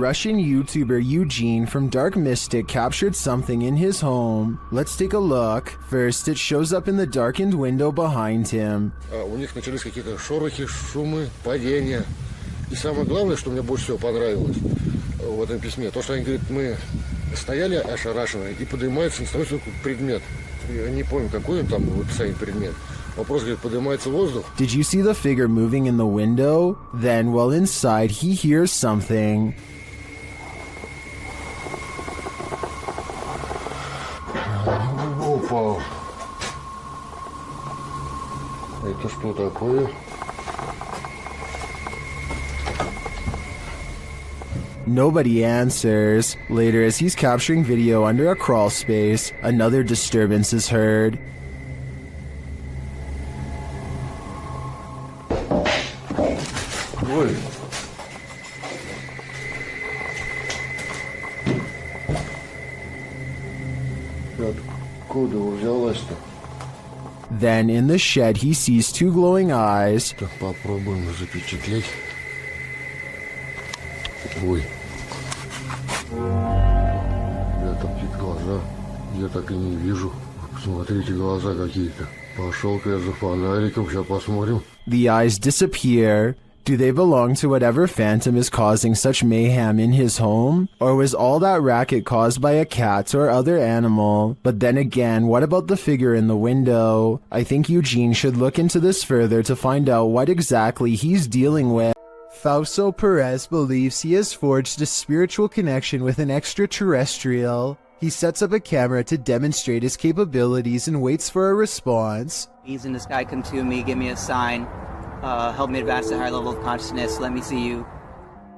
Russian YouTuber Eugene from Dark Mystic captured something in his home. Let's take a look. First, it shows up in the darkened window behind him. У них начались какие-то шорохи, шумы, падения. И самое главное, что мне больше всего понравилось в этом письме, то, что они говорят, мы стояли ошарашенные и поднимается настоящий предмет. Я не помню, какой он там в описании предмет. Вопрос, говорит, поднимается воздух. Did you see the figure moving in the window? Then, while inside, he hears something. Опа! Это что такое? Nobody answers. Later, as he's capturing video under a crawl space, another disturbance is heard. Ой! Откуда взялась-то? Then, in the shed, he sees two glowing eyes. Так, попробуем запечатлеть. Ой. Я там какие-то глаза. Я так и не вижу. Посмотрите, глаза какие-то. Пошел-ка я за фонариком, сейчас посмотрим. The eyes disappear. Do they belong to whatever phantom is causing such mayhem in his home? Or was all that racket caused by a cat or other animal? But then again, what about the figure in the window? I think Eugene should look into this further to find out what exactly he's dealing with. Fausto Perez believes he has forged a spiritual connection with an extraterrestrial. He sets up a camera to demonstrate his capabilities and waits for a response. He's in the sky, come to me, give me a sign. Help me advance to a higher level of consciousness, let me see you.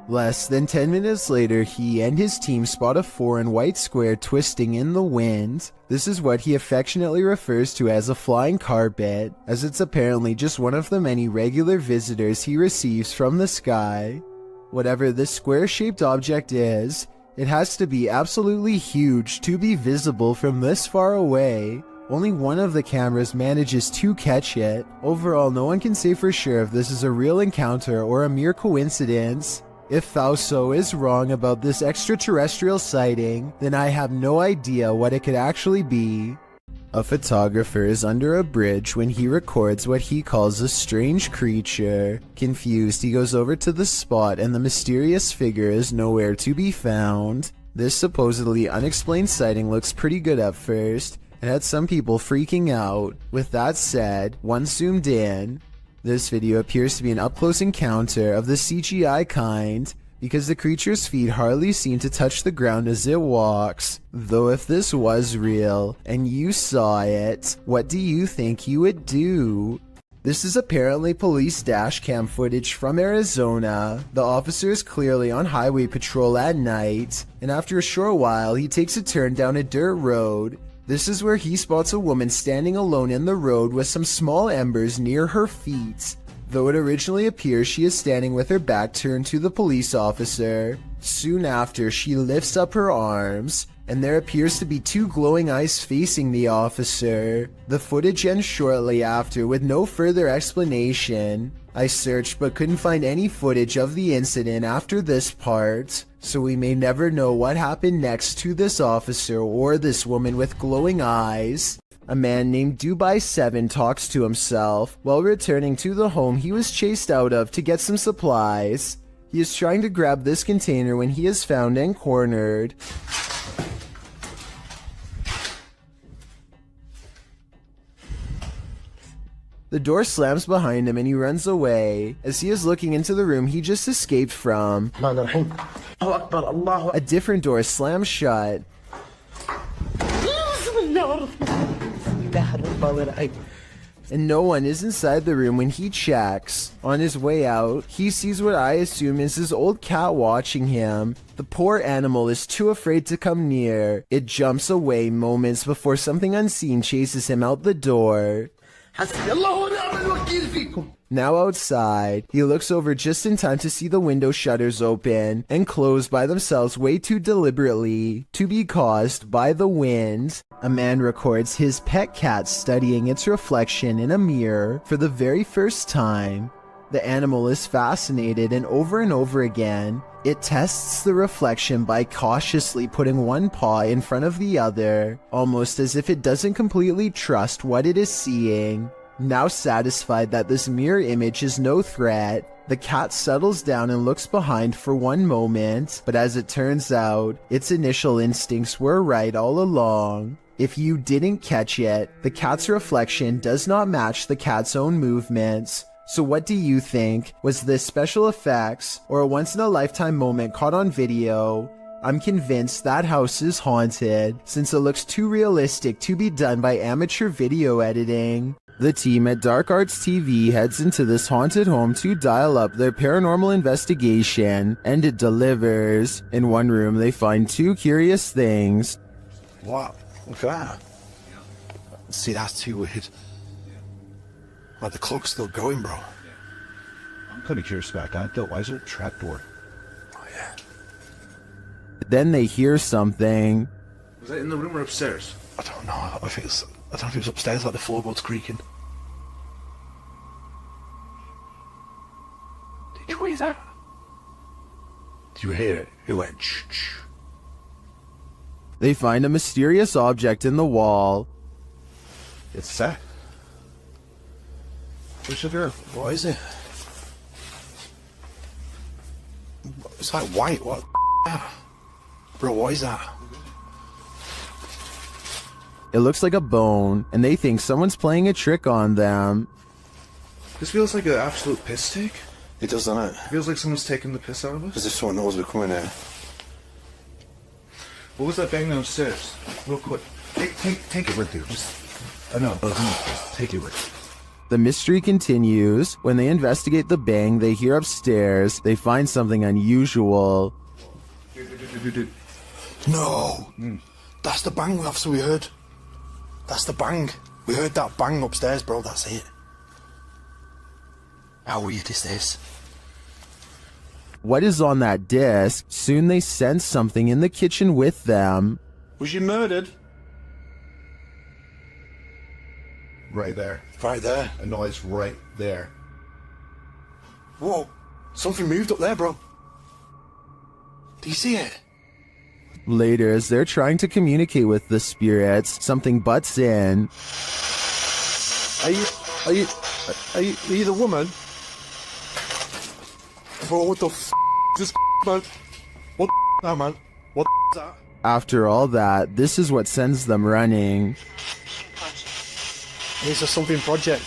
Less than 10 minutes later, he and his team spot a foreign white square twisting in the wind. This is what he affectionately refers to as a flying carpet, as it's apparently just one of the many regular visitors he receives from the sky. Whatever this square-shaped object is, it has to be absolutely huge to be visible from this far away. Only one of the cameras manages to catch it. Overall, no one can say for sure if this is a real encounter or a mere coincidence. If Fausto is wrong about this extraterrestrial sighting, then I have no idea what it could actually be. A photographer is under a bridge when he records what he calls a strange creature. Confused, he goes over to the spot and the mysterious figure is nowhere to be found. This supposedly unexplained sighting looks pretty good at first. It had some people freaking out. With that said, once zoomed in, this video appears to be an up-close encounter of the CGI kind, because the creature's feet hardly seem to touch the ground as it walks. Though if this was real, and you saw it, what do you think you would do? This is apparently police dashcam footage from Arizona. The officer is clearly on highway patrol at night, and after a short while, he takes a turn down a dirt road. This is where he spots a woman standing alone in the road with some small embers near her feet. Though it originally appears she is standing with her back turned to the police officer. Soon after, she lifts up her arms, and there appears to be two glowing eyes facing the officer. The footage ends shortly after with no further explanation. I searched but couldn't find any footage of the incident after this part, so we may never know what happened next to this officer or this woman with glowing eyes. A man named Dubai7 talks to himself while returning to the home he was chased out of to get some supplies. He is trying to grab this container when he is found and cornered. The door slams behind him and he runs away. As he is looking into the room he just escaped from, a different door slams shut. And no one is inside the room when he checks. On his way out, he sees what I assume is his old cat watching him. The poor animal is too afraid to come near. It jumps away moments before something unseen chases him out the door. Now outside, he looks over just in time to see the window shutters open and close by themselves way too deliberately to be caused by the wind. A man records his pet cat studying its reflection in a mirror for the very first time. The animal is fascinated, and over again, it tests the reflection by cautiously putting one paw in front of the other, almost as if it doesn't completely trust what it is seeing. Now satisfied that this mirror image is no threat, the cat settles down and looks behind for one moment, but as it turns out, its initial instincts were right all along. If you didn't catch it, the cat's reflection does not match the cat's own movements. So what do you think? Was this special effects or a once-in-a-lifetime moment caught on video? I'm convinced that house is haunted, since it looks too realistic to be done by amateur video editing. The team at Dark Arts TV heads into this haunted home to dial up their paranormal investigation, and it delivers. In one room, they find two curious things. What? Look at that. See, that's too weird. Like the clock's still going, bro. I'm kind of curious about that, though. Why is there a trapdoor? Oh, yeah. Then they hear something. Was that in the room or upstairs? I don't know. I don't know if it was upstairs, like the floorboards creaking. Did you hear that? Did you hear it? It went shh, shh. They find a mysterious object in the wall. It's set. Where's the girl? What is it? It's like white. What? Bro, what is that? It looks like a bone, and they think someone's playing a trick on them. This feels like an absolute piss take. It does, doesn't it? It feels like someone's taking the piss out of us. As if someone knows we're coming here. What was that bang downstairs? Real quick. Take it with you. I know. Take it with you. The mystery continues. When they investigate the bang they hear upstairs, they find something unusual. No! That's the bang we heard. That's the bang. We heard that bang upstairs, bro. That's it. How weird is this? What is on that disc? Soon they sense something in the kitchen with them. Was you murdered? Right there. Right there. A noise right there. Whoa. Something moved up there, bro. Do you see it? Later, as they're trying to communicate with the spirits, something butts in. Are you the woman? Bro, what the f*** is this man? What the now, man? What the is that? After all that, this is what sends them running. It's a something project.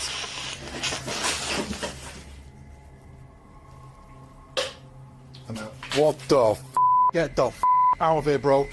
What the f***? Get the f*** out of here, bro.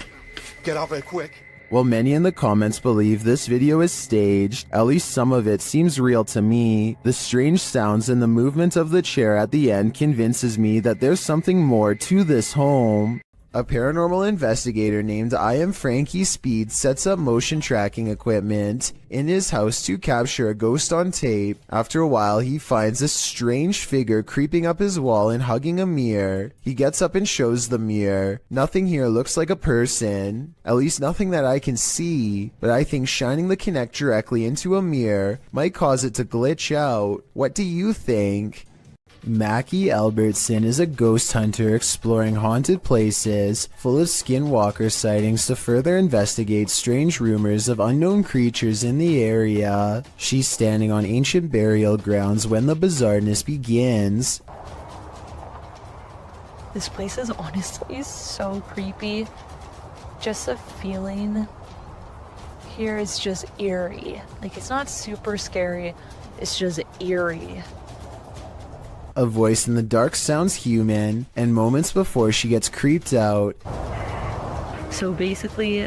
Get out of here quick. While many in the comments believe this video is staged, at least some of it seems real to me. The strange sounds and the movement of the chair at the end convinces me that there's something more to this home. A paranormal investigator named I Am Frankie Speed sets up motion tracking equipment in his house to capture a ghost on tape. After a while, he finds a strange figure creeping up his wall and hugging a mirror. He gets up and shows the mirror. Nothing here looks like a person, at least nothing that I can see, but I think shining the Kinect directly into a mirror might cause it to glitch out. What do you think? Mackie Albertson is a ghost hunter exploring haunted places full of skinwalker sightings to further investigate strange rumors of unknown creatures in the area. She's standing on ancient burial grounds when the bizarreness begins. This place is honestly so creepy. Just the feeling here is just eerie. Like, it's not super scary, it's just eerie. A voice in the dark sounds human, and moments before she gets creeped out. So basically,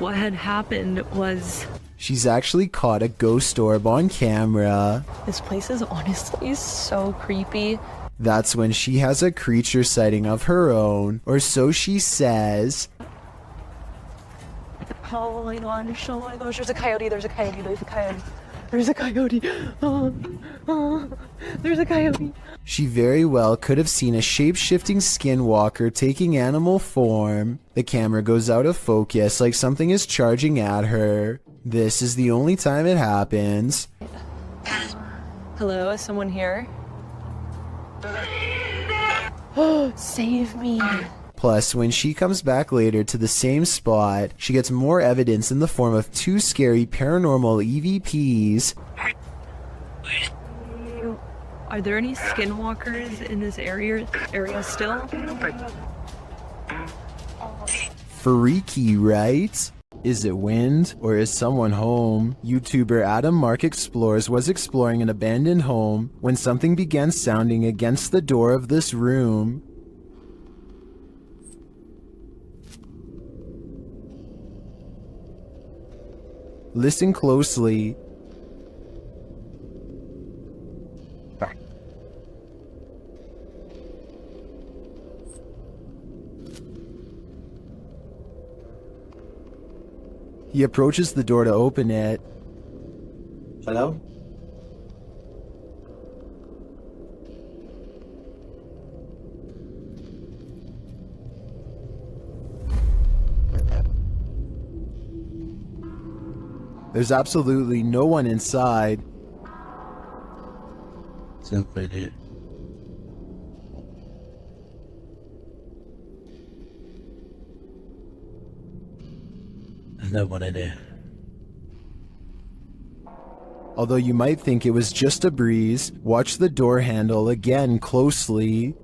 what had happened was... She's actually caught a ghost orb on camera. This place is honestly so creepy. That's when she has a creature sighting of her own, or so she says. Oh my gosh, there's a coyote, there's a coyote, there's a coyote. There's a coyote. There's a coyote. She very well could have seen a shape-shifting skinwalker taking animal form. The camera goes out of focus like something is charging at her. This is the only time it happens. Hello, is someone here? Save me. Plus, when she comes back later to the same spot, she gets more evidence in the form of 2 scary paranormal EVPs. Are there any skinwalkers in this area still? Freaky, right? Is it wind, or is someone home? YouTuber Adam Mark Explores was exploring an abandoned home when something began sounding against the door of this room. Listen closely. He approaches the door to open it. Hello? There's absolutely no one inside. Simply did. There's no one in there. Although you might think it was just a breeze, watch the door handle again closely.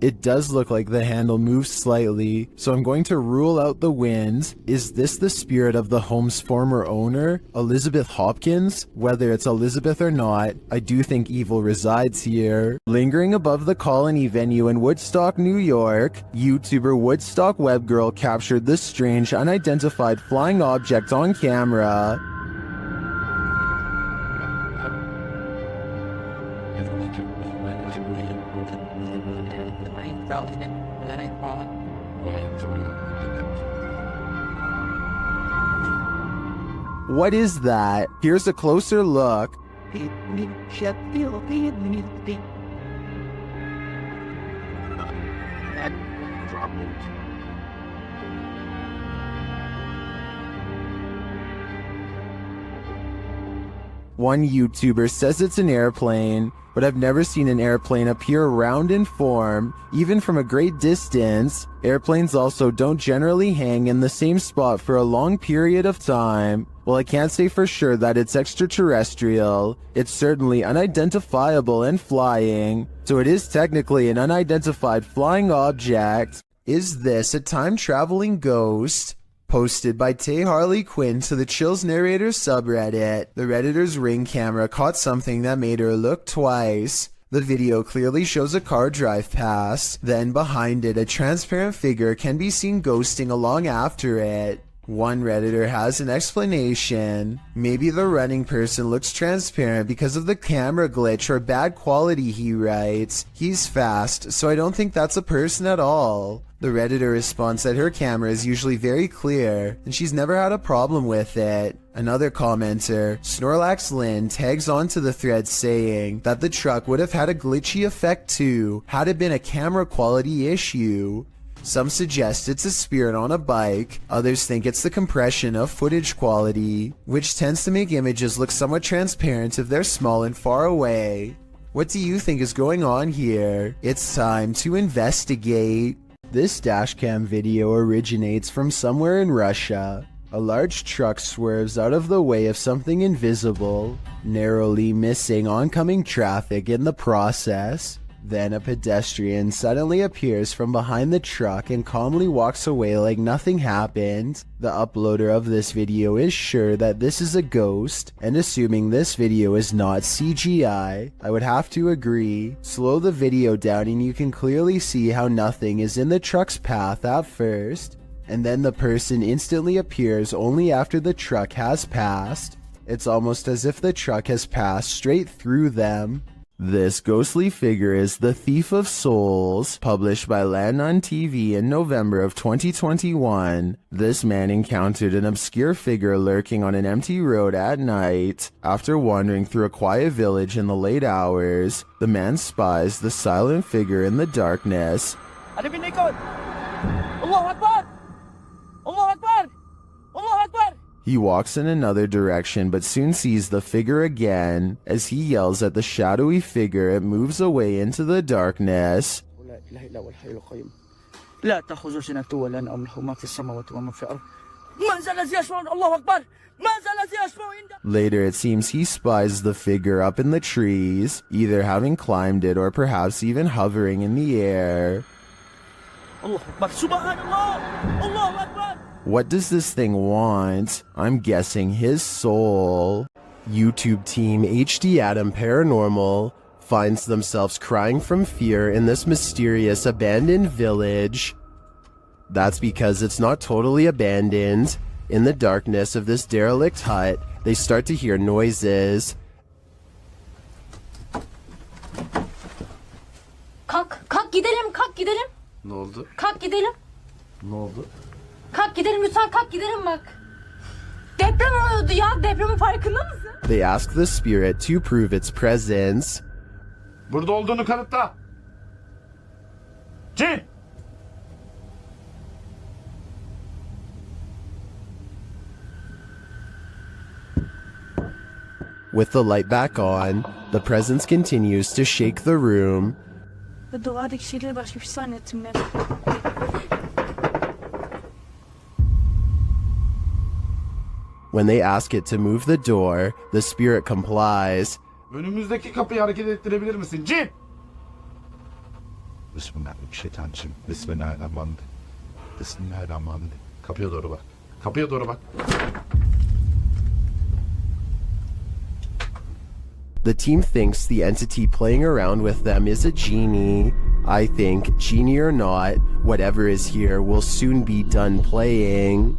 It does look like the handle moves slightly, so I'm going to rule out the wind. Is this the spirit of the home's former owner, Elizabeth Hopkins? Whether it's Elizabeth or not, I do think evil resides here. Lingering above the Colony venue in Woodstock, New York, YouTuber Woodstock Webgirl captured this strange unidentified flying object on camera. What is that? Here's a closer look. One YouTuber says it's an airplane, but I've never seen an airplane appear round in form, even from a great distance. Airplanes also don't generally hang in the same spot for a long period of time. Well, I can't say for sure that it's extraterrestrial. It's certainly unidentifiable and flying, so it is technically an unidentified flying object. Is this a time-traveling ghost? Posted by Tay Harley Quinn to the Chills Narrator subreddit. The Redditor's Ring camera caught something that made her look twice. The video clearly shows a car drive past, then behind it a transparent figure can be seen ghosting along after it. One Redditor has an explanation. Maybe the running person looks transparent because of the camera glitch or bad quality, he writes. He's fast, so I don't think that's a person at all. The Redditor responds that her camera is usually very clear, and she's never had a problem with it. Another commenter, Snorlax Lynn, tags onto the thread saying that the truck would have had a glitchy effect too, had it been a camera quality issue. Some suggest it's a spirit on a bike, others think it's the compression of footage quality, which tends to make images look somewhat transparent if they're small and far away. What do you think is going on here? It's time to investigate. This dashcam video originates from somewhere in Russia. A large truck swerves out of the way of something invisible, narrowly missing oncoming traffic in the process. Then a pedestrian suddenly appears from behind the truck and calmly walks away like nothing happened. The uploader of this video is sure that this is a ghost, and assuming this video is not CGI, I would have to agree. Slow the video down and you can clearly see how nothing is in the truck's path at first, and then the person instantly appears only after the truck has passed. It's almost as if the truck has passed straight through them. This ghostly figure is The Thief of Souls, published by Landon TV in November of 2021. This man encountered an obscure figure lurking on an empty road at night. After wandering through a quiet village in the late hours, the man spies the silent figure in the darkness. Allah Akbar! Allah Akbar! Allah Akbar! He walks in another direction but soon sees the figure again. As he yells at the shadowy figure, it moves away into the darkness. لا تأخذ سنة ولا نوم له ما في السماوات وما في الأرض ما زال يشفع الله أكبر ما زال يشفع عند. Later, it seems he spies the figure up in the trees, either having climbed it or perhaps even hovering in the air. الله أكبر سبحان الله الله أكبر. What does this thing want? I'm guessing his soul. YouTube team HD Adam Paranormal finds themselves crying from fear in this mysterious abandoned village. That's because it's not totally abandoned. In the darkness of this derelict hut, they start to hear noises. Kalk gidelim, kalk gidelim. Ne oldu? Kalk gidelim. Ne oldu? Kalk gidelim lütfen, kalk gidelim bak. Deprem oluyordu ya, depremin farkında mısın? They ask the spirit to prove its presence. Burada olduğunu kanıtla. Cin! With the light back on, the presence continues to shake the room. Duvardaki şeyleri başka bir şey zannettim ben. When they ask it to move the door, the spirit complies. Önümüzdeki kapıyı hareket ettirebilir misin? Cin! Bismillahirrahmanirrahim. Bismillahirrahmanirrahim. Bismillahirrahmanirrahim. Kapıya doğru bak. Kapıya doğru bak. The team thinks the entity playing around with them is a genie. I think, genie or not, whatever is here will soon be done playing.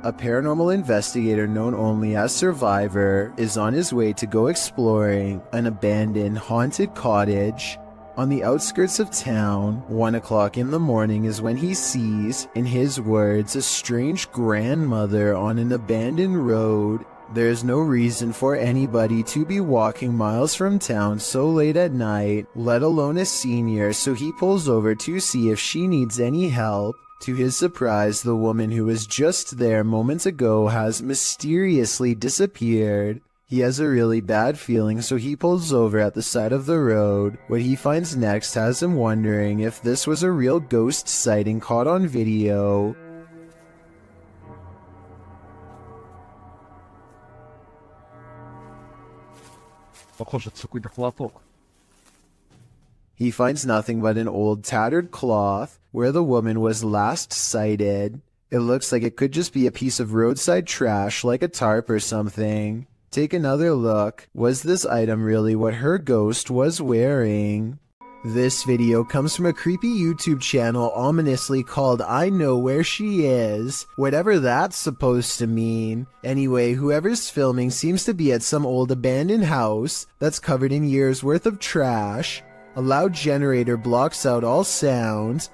A paranormal investigator known only as Survivor is on his way to go exploring an abandoned haunted cottage. On the outskirts of town, 1 o'clock in the morning is when he sees, in his words, a strange grandmother on an abandoned road. There is no reason for anybody to be walking miles from town so late at night, let alone a senior, so he pulls over to see if she needs any help. To his surprise, the woman who was just there moments ago has mysteriously disappeared. He has a really bad feeling, so he pulls over at the side of the road. What he finds next has him wondering if this was a real ghost sighting caught on video. He finds nothing but an old tattered cloth where the woman was last sighted. It looks like it could just be a piece of roadside trash like a tarp or something. Take another look. Was this item really what her ghost was wearing? This video comes from a creepy YouTube channel ominously called I Know Where She Is, whatever that's supposed to mean. Anyway, whoever's filming seems to be at some old abandoned house that's covered in years worth of trash. A loud generator blocks out all sound.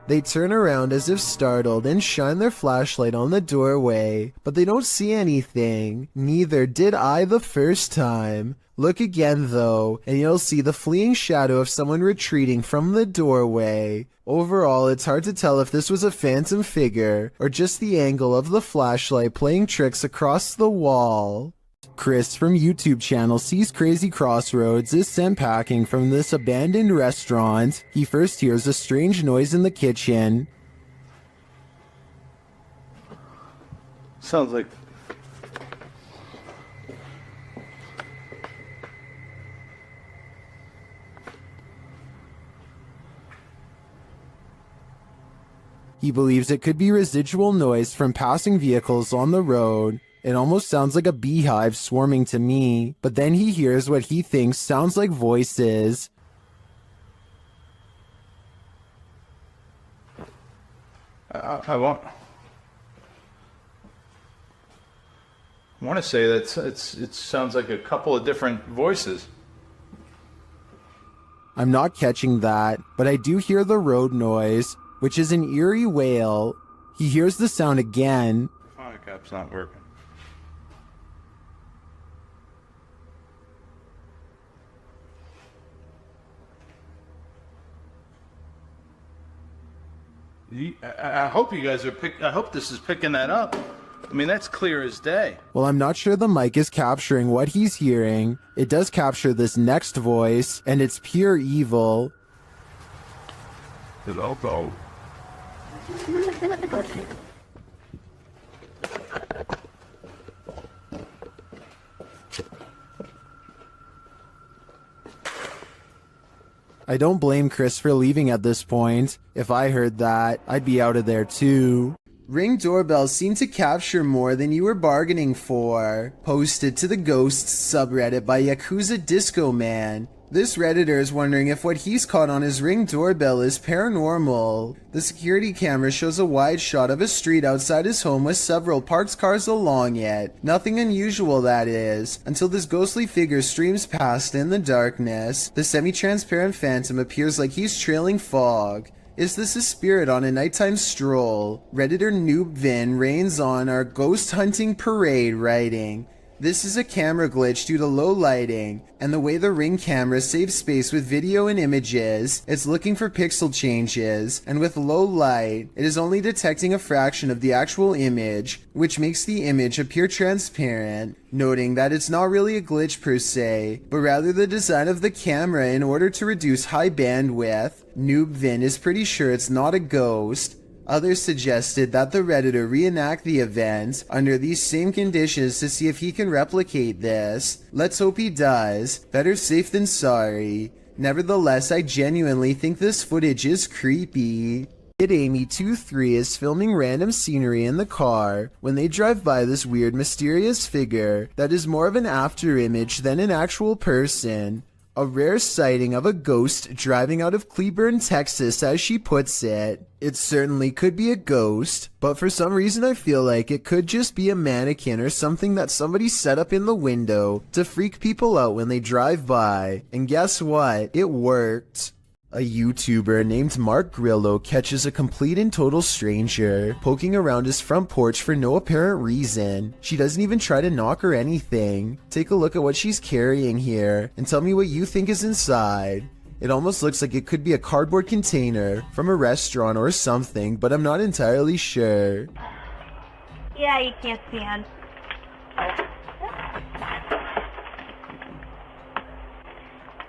They turn around as if startled and shine their flashlight on the doorway, but they don't see anything. Neither did I the first time. Look again though, and you'll see the fleeing shadow of someone retreating from the doorway. Overall, it's hard to tell if this was a phantom figure, or just the angle of the flashlight playing tricks across the wall. Chris from YouTube channel sees Crazy Crossroads is sent packing from this abandoned restaurant. He first hears a strange noise in the kitchen. Sounds like... He believes it could be residual noise from passing vehicles on the road. It almost sounds like a beehive swarming to me, but then he hears what he thinks sounds like voices. I want to say that it sounds like a couple of different voices. I'm not catching that, but I do hear the road noise, which is an eerie wail. He hears the sound again. Fire cap's not working. I hope you guys are I hope this is picking that up. I mean, that's clear as day. Well, I'm not sure the mic is capturing what he's hearing. It does capture this next voice, and it's pure evil. Hello, bro. I don't blame Chris for leaving at this point. If I heard that, I'd be out of there too. Ring doorbells seem to capture more than you were bargaining for. Posted to the Ghosts subreddit by Yakuza Disco Man. This Redditor is wondering if what he's caught on his Ring doorbell is paranormal. The security camera shows a wide shot of a street outside his home with several parked cars along it. Nothing unusual, that is, until this ghostly figure streams past in the darkness. The semi-transparent phantom appears like he's trailing fog. Is this a spirit on a nighttime stroll? Redditor Noob Vin rains on our ghost hunting parade, writing, "This is a camera glitch due to low lighting, and the way the Ring camera saves space with video and images, it's looking for pixel changes, and with low light, it is only detecting a fraction of the actual image, which makes the image appear transparent," noting that it's not really a glitch per se, but rather the design of the camera in order to reduce high bandwidth. Noob Vin is pretty sure it's not a ghost. Others suggested that the Redditor reenact the event under these same conditions to see if he can replicate this. Let's hope he does. Better safe than sorry. Nevertheless, I genuinely think this footage is creepy. Kid Amy 23 is filming random scenery in the car when they drive by this weird mysterious figure that is more of an after image than an actual person. A rare sighting of a ghost driving out of Cleburne, Texas, as she puts it. It certainly could be a ghost, but for some reason I feel like it could just be a mannequin or something that somebody set up in the window to freak people out when they drive by. And guess what? It worked. A YouTuber named Mark Grillo catches a complete and total stranger poking around his front porch for no apparent reason. She doesn't even try to knock or anything. Take a look at what she's carrying here and tell me what you think is inside. It almost looks like it could be a cardboard container from a restaurant or something, but I'm not entirely sure. Yeah, you can't stand.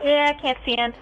Yeah, I can't stand.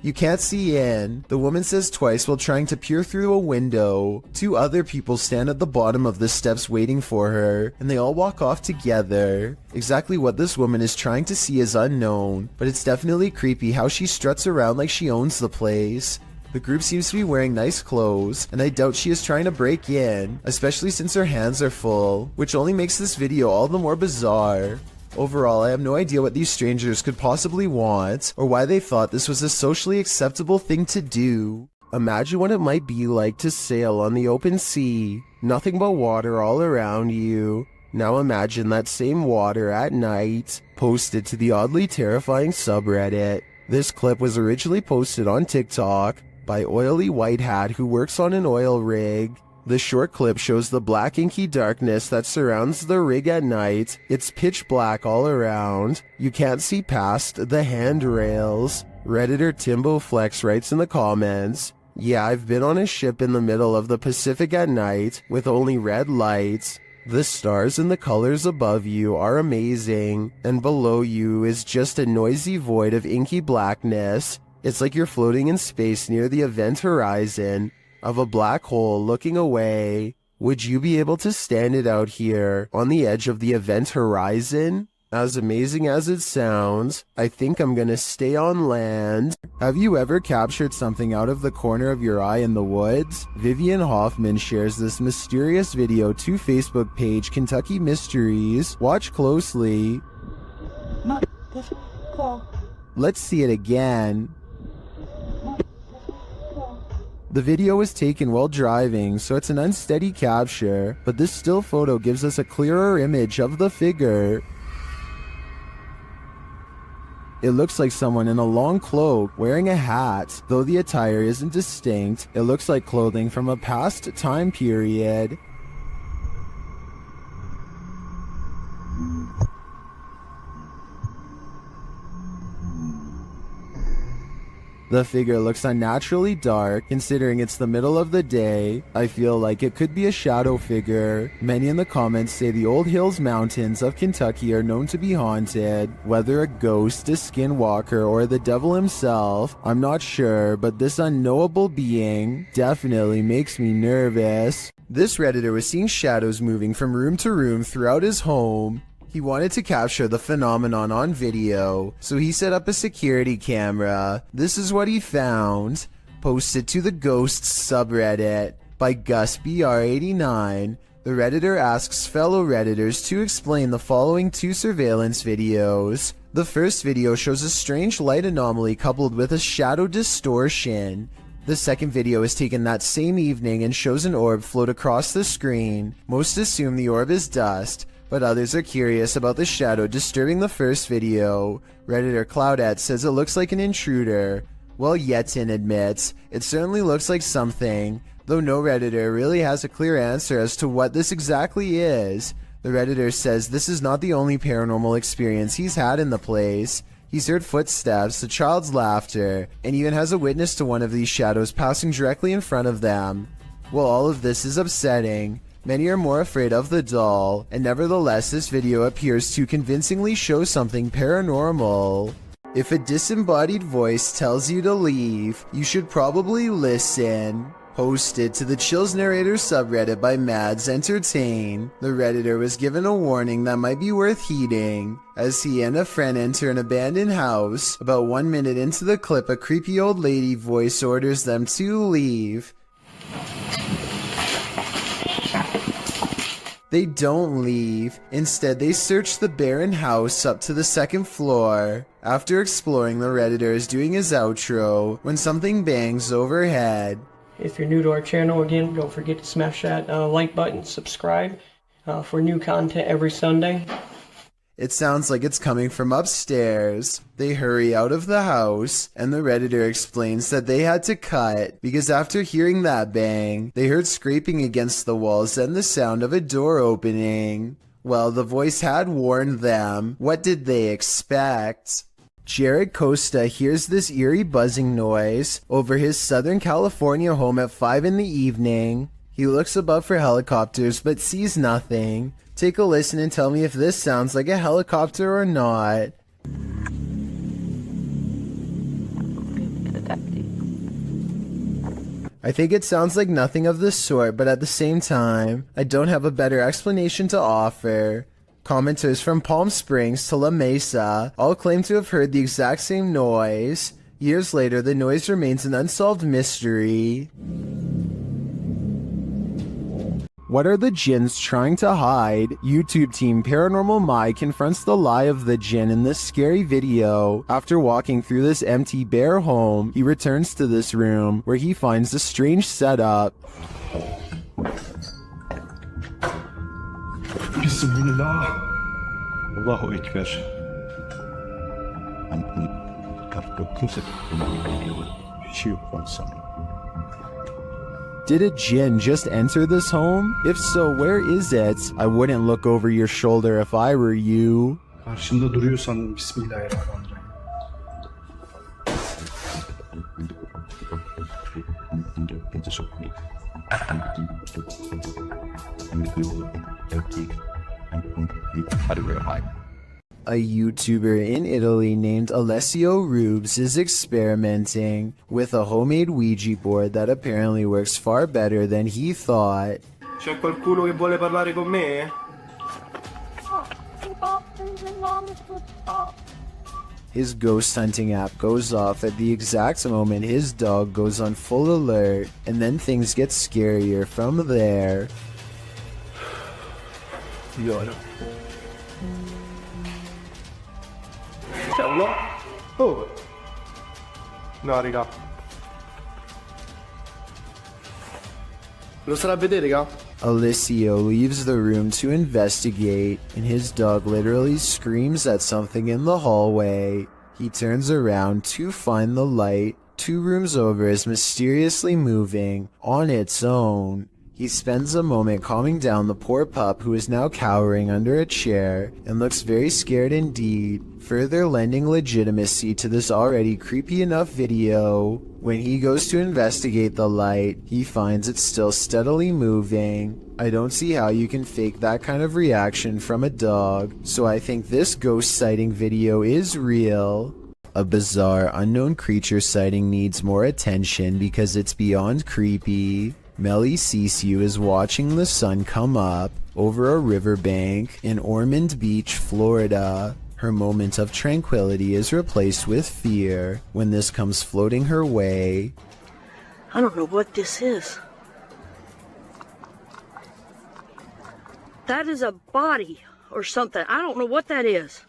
You can't see in, the woman says twice while trying to peer through a window. Two other people stand at the bottom of the steps waiting for her, and they all walk off together. Exactly what this woman is trying to see is unknown, but it's definitely creepy how she struts around like she owns the place. The group seems to be wearing nice clothes, and I doubt she is trying to break in, especially since her hands are full, which only makes this video all the more bizarre. Overall, I have no idea what these strangers could possibly want, or why they thought this was a socially acceptable thing to do. Imagine what it might be like to sail on the open sea, nothing but water all around you. Now imagine that same water at night, posted to the oddly terrifying subreddit. This clip was originally posted on TikTok by Oily White Hat who works on an oil rig. The short clip shows the black inky darkness that surrounds the rig at night. It's pitch black all around. You can't see past the handrails. Redditor Timbo Flex writes in the comments, "Yeah, I've been on a ship in the middle of the Pacific at night with only red lights. The stars and the colors above you are amazing, and below you is just a noisy void of inky blackness. It's like you're floating in space near the event horizon of a black hole looking away. Would you be able to stand it out here on the edge of the event horizon? As amazing as it sounds, I think I'm gonna stay on land." Have you ever captured something out of the corner of your eye in the woods? Vivian Hoffman shares this mysterious video to Facebook page Kentucky Mysteries. Watch closely. Let's see it again. The video was taken while driving, so it's an unsteady capture, but this still photo gives us a clearer image of the figure. It looks like someone in a long cloak wearing a hat. Though the attire isn't distinct, it looks like clothing from a past time period. The figure looks unnaturally dark, considering it's the middle of the day. I feel like it could be a shadow figure. Many in the comments say the old hills mountains of Kentucky are known to be haunted. Whether a ghost, a skinwalker, or the devil himself, I'm not sure, but this unknowable being definitely makes me nervous. This Redditor was seeing shadows moving from room to room throughout his home. He wanted to capture the phenomenon on video, so he set up a security camera. This is what he found. Posted to the Ghosts subreddit by GusBR89. The Redditor asks fellow Redditors to explain the following 2 surveillance videos. The first video shows a strange light anomaly coupled with a shadow distortion. The second video is taken that same evening and shows an orb float across the screen. Most assume the orb is dust, but others are curious about the shadow disturbing the first video. Redditor Cloudette says it looks like an intruder, while Yetin admits it certainly looks like something, though no Redditor really has a clear answer as to what this exactly is. The Redditor says this is not the only paranormal experience he's had in the place. He's heard footsteps, a child's laughter, and even has a witness to one of these shadows passing directly in front of them. While all of this is upsetting, many are more afraid of the doll, and nevertheless this video appears to convincingly show something paranormal. If a disembodied voice tells you to leave, you should probably listen. Posted to the Chills Narrator subreddit by Mads Entertain, the Redditor was given a warning that might be worth heeding. As he and a friend enter an abandoned house, about 1 minute into the clip a creepy old lady voice orders them to leave. They don't leave. Instead, they search the barren house up to the 2nd floor. After exploring, the Redditor is doing his outro when something bangs overhead. If you're new to our channel, again, don't forget to smash that like button, subscribe for new content every Sunday. It sounds like it's coming from upstairs. They hurry out of the house, and the Redditor explains that they had to cut because after hearing that bang, they heard scraping against the walls and the sound of a door opening. Well, the voice had warned them. What did they expect? Jared Costa hears this eerie buzzing noise over his Southern California home at 5 in the evening. He looks above for helicopters but sees nothing. Take a listen and tell me if this sounds like a helicopter or not. I think it sounds like nothing of the sort, but at the same time, I don't have a better explanation to offer. Commenters from Palm Springs to La Mesa all claim to have heard the exact same noise. Years later, the noise remains an unsolved mystery. What are the Jinns trying to hide? YouTube team Paranormal Mai confronts the lie of the Jinn in this scary video. After walking through this empty bare home, he returns to this room where he finds a strange setup. Bismillah. Allahu Ekber. Did a Jinn just enter this home? If so, where is it? I wouldn't look over your shoulder if I were you. Karşında duruyorsan Bismillahirrahmanirrahim. A YouTuber in Italy named Alessio Rubes is experimenting with a homemade Ouija board that apparently works far better than he thought. C'è qualcuno che vuole parlare con me? His ghost hunting app goes off at the exact moment his dog goes on full alert, and then things get scarier from there. C'è uno? Oh! No, raga. Lo sarà a vedere, raga? Alessio leaves the room to investigate, and his dog literally screams at something in the hallway. He turns around to find the light 2 rooms over is mysteriously moving on its own. He spends a moment calming down the poor pup who is now cowering under a chair and looks very scared indeed, further lending legitimacy to this already creepy enough video. When he goes to investigate the light, he finds it still steadily moving. I don't see how you can fake that kind of reaction from a dog, so I think this ghost sighting video is real. A bizarre unknown creature sighting needs more attention because it's beyond creepy. Melly Sisu is watching the sun come up over a riverbank in Ormond Beach, Florida. Her moment of tranquility is replaced with fear when this comes floating her way. I don't know what this is. That is a body or something. I don't know what that is.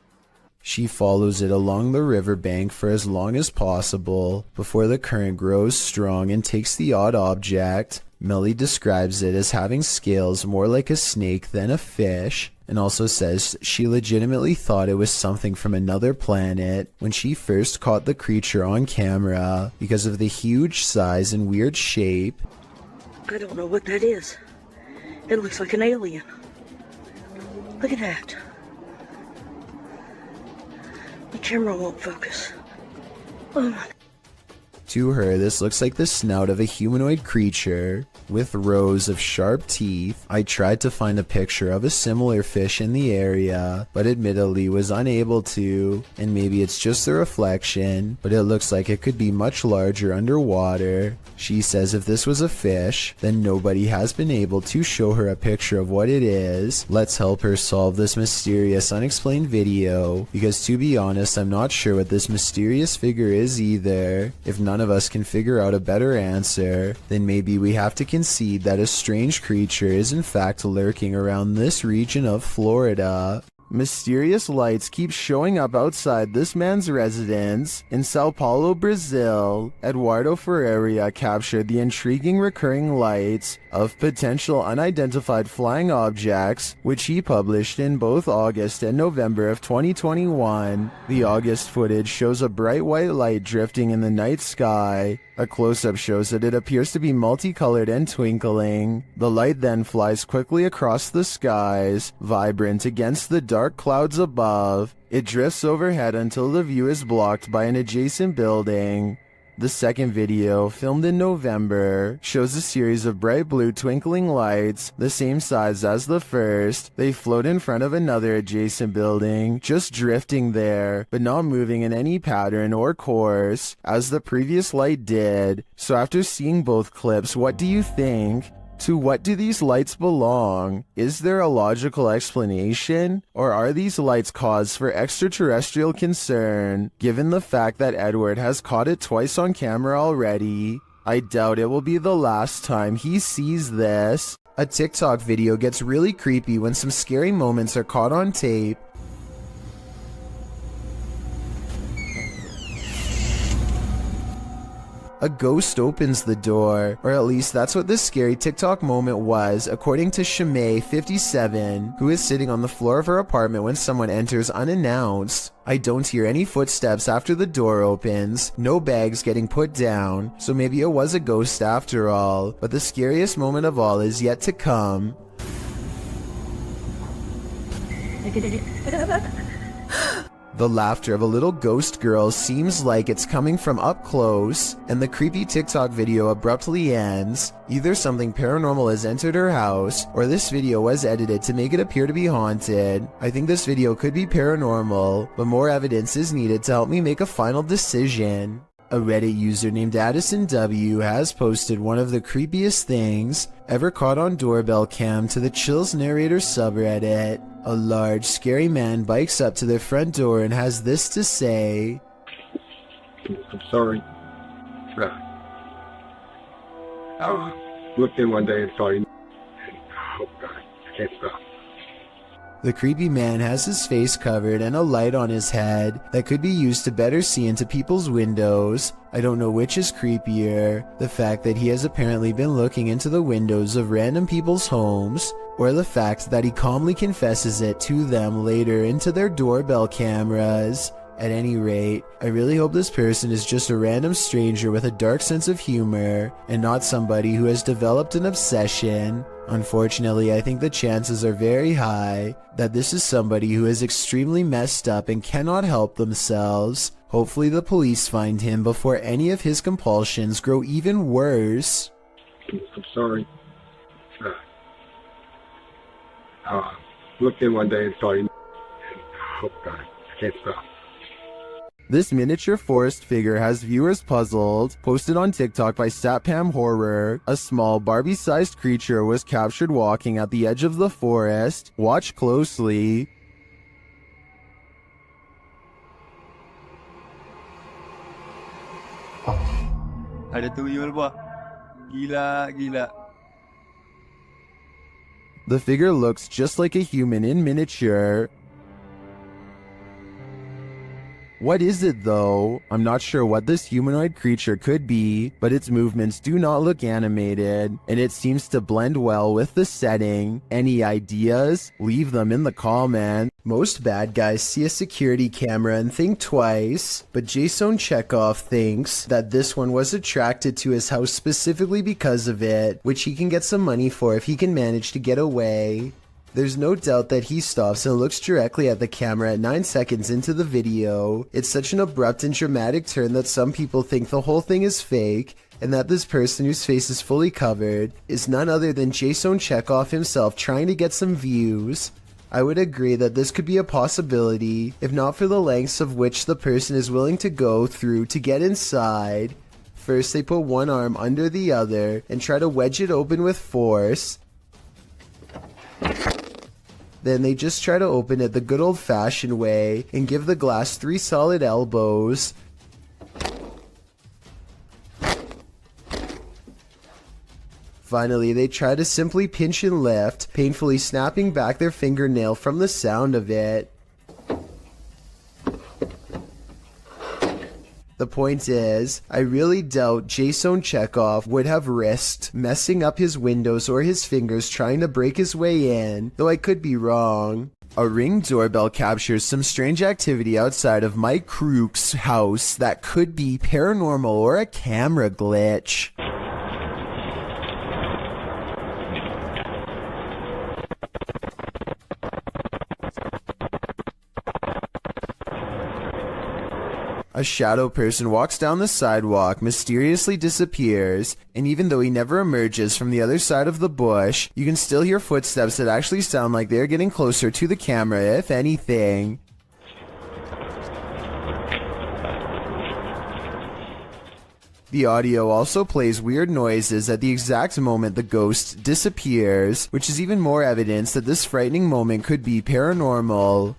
She follows it along the riverbank for as long as possible before the current grows strong and takes the odd object. Melly describes it as having scales more like a snake than a fish, and also says she legitimately thought it was something from another planet when she first caught the creature on camera because of the huge size and weird shape. I don't know what that is. It looks like an alien. Look at that. The camera won't focus. Oh my. To her, this looks like the snout of a humanoid creature with rows of sharp teeth. I tried to find a picture of a similar fish in the area, but admittedly was unable to, and maybe it's just the reflection, but it looks like it could be much larger underwater. She says if this was a fish, then nobody has been able to show her a picture of what it is. Let's help her solve this mysterious unexplained video, because to be honest, I'm not sure what this mysterious figure is either. If none of us can figure out a better answer, then maybe we have to concede that a strange creature is in fact lurking around this region of Florida. Mysterious lights keep showing up outside this man's residence in Sao Paulo, Brazil. Eduardo Ferreira captured the intriguing recurring lights of potential unidentified flying objects, which he published in both August and November of 2021. The August footage shows a bright white light drifting in the night sky. A close-up shows that it appears to be multicolored and twinkling. The light then flies quickly across the skies, vibrant against the dark clouds above. It drifts overhead until the view is blocked by an adjacent building. The second video, filmed in November, shows a series of bright blue twinkling lights, the same size as the first. They float in front of another adjacent building, just drifting there, but not moving in any pattern or course, as the previous light did. So after seeing both clips, what do you think? To what do these lights belong? Is there a logical explanation? Or are these lights cause for extraterrestrial concern, given the fact that Edward has caught it twice on camera already? I doubt it will be the last time he sees this. A TikTok video gets really creepy when some scary moments are caught on tape. A ghost opens the door, or at least that's what this scary TikTok moment was, according to Shimei57, who is sitting on the floor of her apartment when someone enters unannounced. I don't hear any footsteps after the door opens, no bags getting put down, so maybe it was a ghost after all, but the scariest moment of all is yet to come. The laughter of a little ghost girl seems like it's coming from up close, and the creepy TikTok video abruptly ends. Either something paranormal has entered her house, or this video was edited to make it appear to be haunted. I think this video could be paranormal, but more evidence is needed to help me make a final decision. A Reddit user named Addison W has posted one of the creepiest things ever caught on doorbell cam to the Chills Narrator subreddit. A large, scary man bikes up to their front door and has this to say. I'm sorry. I looked in one day and saw you. Oh God, I can't stop. The creepy man has his face covered and a light on his head that could be used to better see into people's windows. I don't know which is creepier, the fact that he has apparently been looking into the windows of random people's homes, or the fact that he calmly confesses it to them later into their doorbell cameras. At any rate, I really hope this person is just a random stranger with a dark sense of humor and not somebody who has developed an obsession. Unfortunately, I think the chances are very high that this is somebody who is extremely messed up and cannot help themselves. Hopefully the police find him before any of his compulsions grow even worse. I'm sorry. Looked in one day and saw you. Oh God, I can't stop. This miniature forest figure has viewers puzzled. Posted on TikTok by Satpam Horror, a small Barbie-sized creature was captured walking at the edge of the forest. Watch closely. Ada tuyul, Pak. Gila. The figure looks just like a human in miniature. What is it though? I'm not sure what this humanoid creature could be, but its movements do not look animated, and it seems to blend well with the setting. Any ideas? Leave them in the comments. Most bad guys see a security camera and think twice, but Jason Chekhov thinks that this one was attracted to his house specifically because of it, which he can get some money for if he can manage to get away. There's no doubt that he stops and looks directly at the camera at 9 seconds into the video. It's such an abrupt and dramatic turn that some people think the whole thing is fake, and that this person whose face is fully covered is none other than Jason Chekhov himself trying to get some views. I would agree that this could be a possibility, if not for the lengths of which the person is willing to go through to get inside. First they put one arm under the other and try to wedge it open with force. Then they just try to open it the good old-fashioned way and give the glass 3 solid elbows. Finally, they try to simply pinch and lift, painfully snapping back their fingernail from the sound of it. The point is, I really doubt Jason Chekhov would have risked messing up his windows or his fingers trying to break his way in, though I could be wrong. A Ring doorbell captures some strange activity outside of Mike Crook's house that could be paranormal or a camera glitch. A shadow person walks down the sidewalk, mysteriously disappears, and even though he never emerges from the other side of the bush, you can still hear footsteps that actually sound like they're getting closer to the camera, if anything. The audio also plays weird noises at the exact moment the ghost disappears, which is even more evidence that this frightening moment could be paranormal.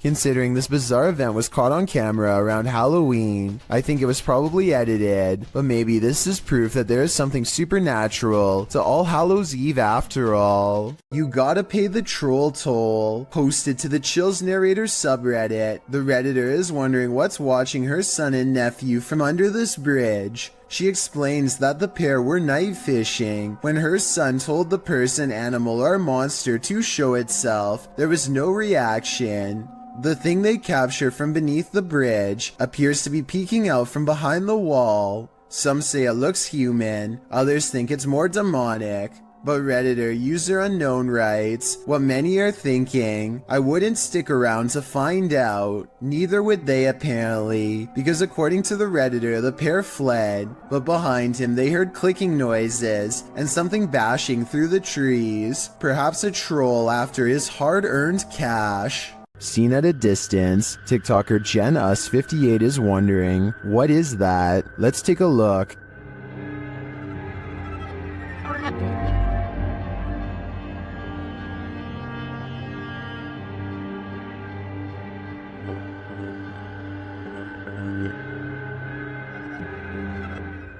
Considering this bizarre event was caught on camera around Halloween, I think it was probably edited, but maybe this is proof that there is something supernatural to All Hallows Eve after all. You gotta pay the troll toll. Posted to the Chills Narrator subreddit, the redditor is wondering what's watching her son and nephew from under this bridge. She explains that the pair were night fishing. When her son told the person, animal, or monster to show itself, there was no reaction. The thing they capture from beneath the bridge appears to be peeking out from behind the wall. Some say it looks human, others think it's more demonic. But Redditor user unknown writes, what many are thinking, I wouldn't stick around to find out. Neither would they apparently, because according to the Redditor, the pair fled, but behind him they heard clicking noises and something bashing through the trees, perhaps a troll after his hard-earned cash. Seen at a distance, TikToker JenUs58 is wondering, what is that? Let's take a look.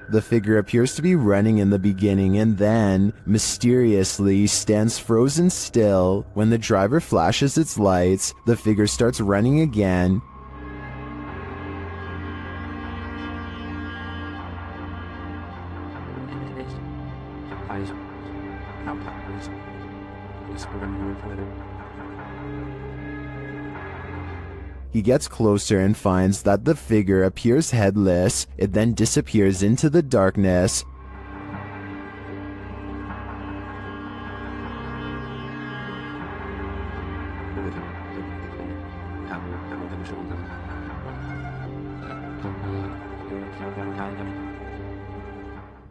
The figure appears to be running in the beginning and then, mysteriously, stands frozen still. When the driver flashes its lights, the figure starts running again. He gets closer and finds that the figure appears headless. It then disappears into the darkness.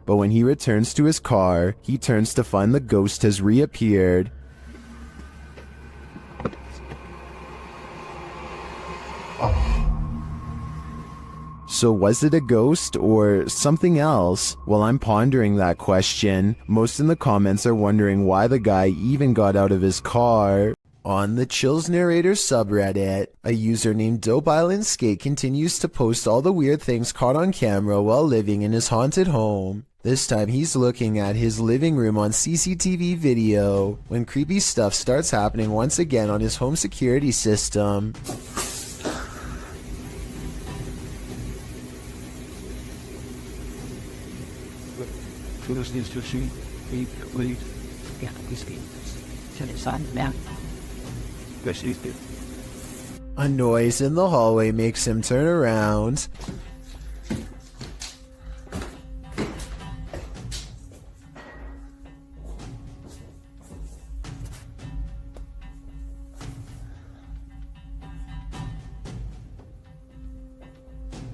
But when he returns to his car, he turns to find the ghost has reappeared. So was it a ghost or something else? While I'm pondering that question, most in the comments are wondering why the guy even got out of his car. On the Chills Narrator subreddit, a user named Dope Island Skate continues to post all the weird things caught on camera while living in his haunted home. This time he's looking at his living room on CCTV video when creepy stuff starts happening once again on his home security system. A noise in the hallway makes him turn around.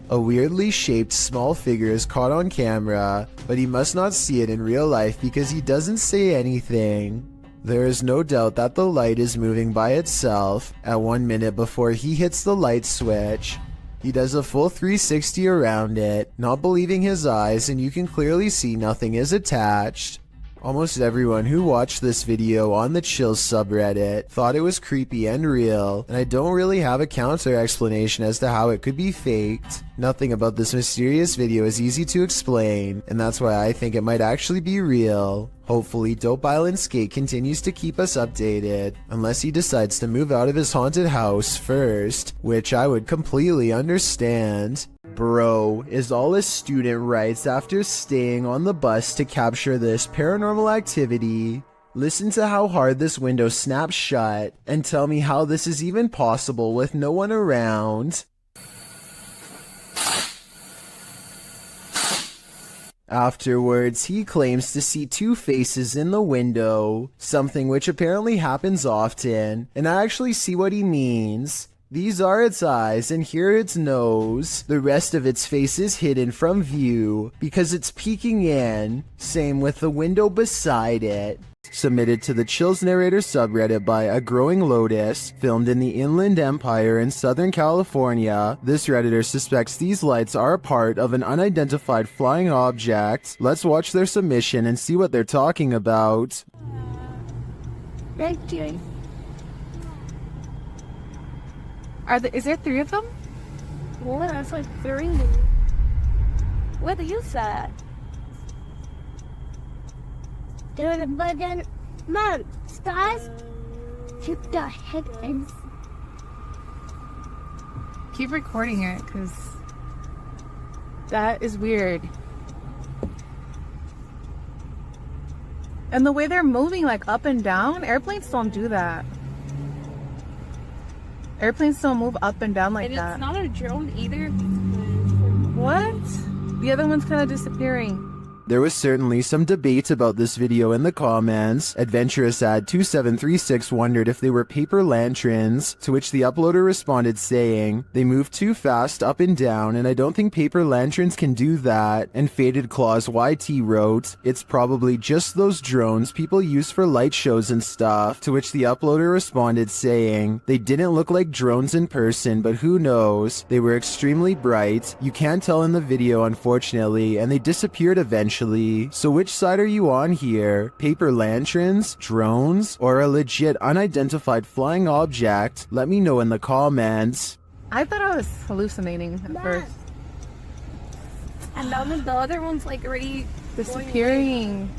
A weirdly shaped small figure is caught on camera, but he must not see it in real life because he doesn't say anything. There is no doubt that the light is moving by itself at 1 minute before he hits the light switch. He does a full 360 around it, not believing his eyes, and you can clearly see nothing is attached. Almost everyone who watched this video on the Chills subreddit thought it was creepy and real, and I don't really have a counter explanation as to how it could be faked. Nothing about this mysterious video is easy to explain, and that's why I think it might actually be real. Hopefully, Dope Island Skate continues to keep us updated, unless he decides to move out of his haunted house first, which I would completely understand. Bro, is all a student writes after staying on the bus to capture this paranormal activity. Listen to how hard this window snaps shut, and tell me how this is even possible with no one around. Afterwards, he claims to see two faces in the window, something which apparently happens often, and I actually see what he means. These are its eyes, and here its nose. The rest of its face is hidden from view because it's peeking in. Same with the window beside it. Submitted to the Chills Narrator subreddit by A Growing Lotus, filmed in the Inland Empire in Southern California. This redditor suspects these lights are a part of an unidentified flying object. Let's watch their submission and see what they're talking about. Thank you. Is there three of them? Well, that's like 3. What do you say? But then, Mom, stars keep the headless. Keep recording it, because that is weird. And the way they're moving, like up and down, airplanes don't do that. Airplanes don't move up and down like that. And it's not a drone either. What? The other one's kind of disappearing. There was certainly some debate about this video in the comments. Adventurous Ad 2736 wondered if they were paper lanterns, to which the uploader responded saying, "They move too fast up and down, and I don't think paper lanterns can do that." And Faded Claws YT wrote, "It's probably just those drones people use for light shows and stuff," to which the uploader responded saying, "They didn't look like drones in person, but who knows? They were extremely bright. You can't tell in the video, unfortunately, and they disappeared eventually. So which side are you on here? Paper lanterns, drones, or a legit unidentified flying object? Let me know in the comments." I thought I was hallucinating at first. And then the other one's like already disappearing.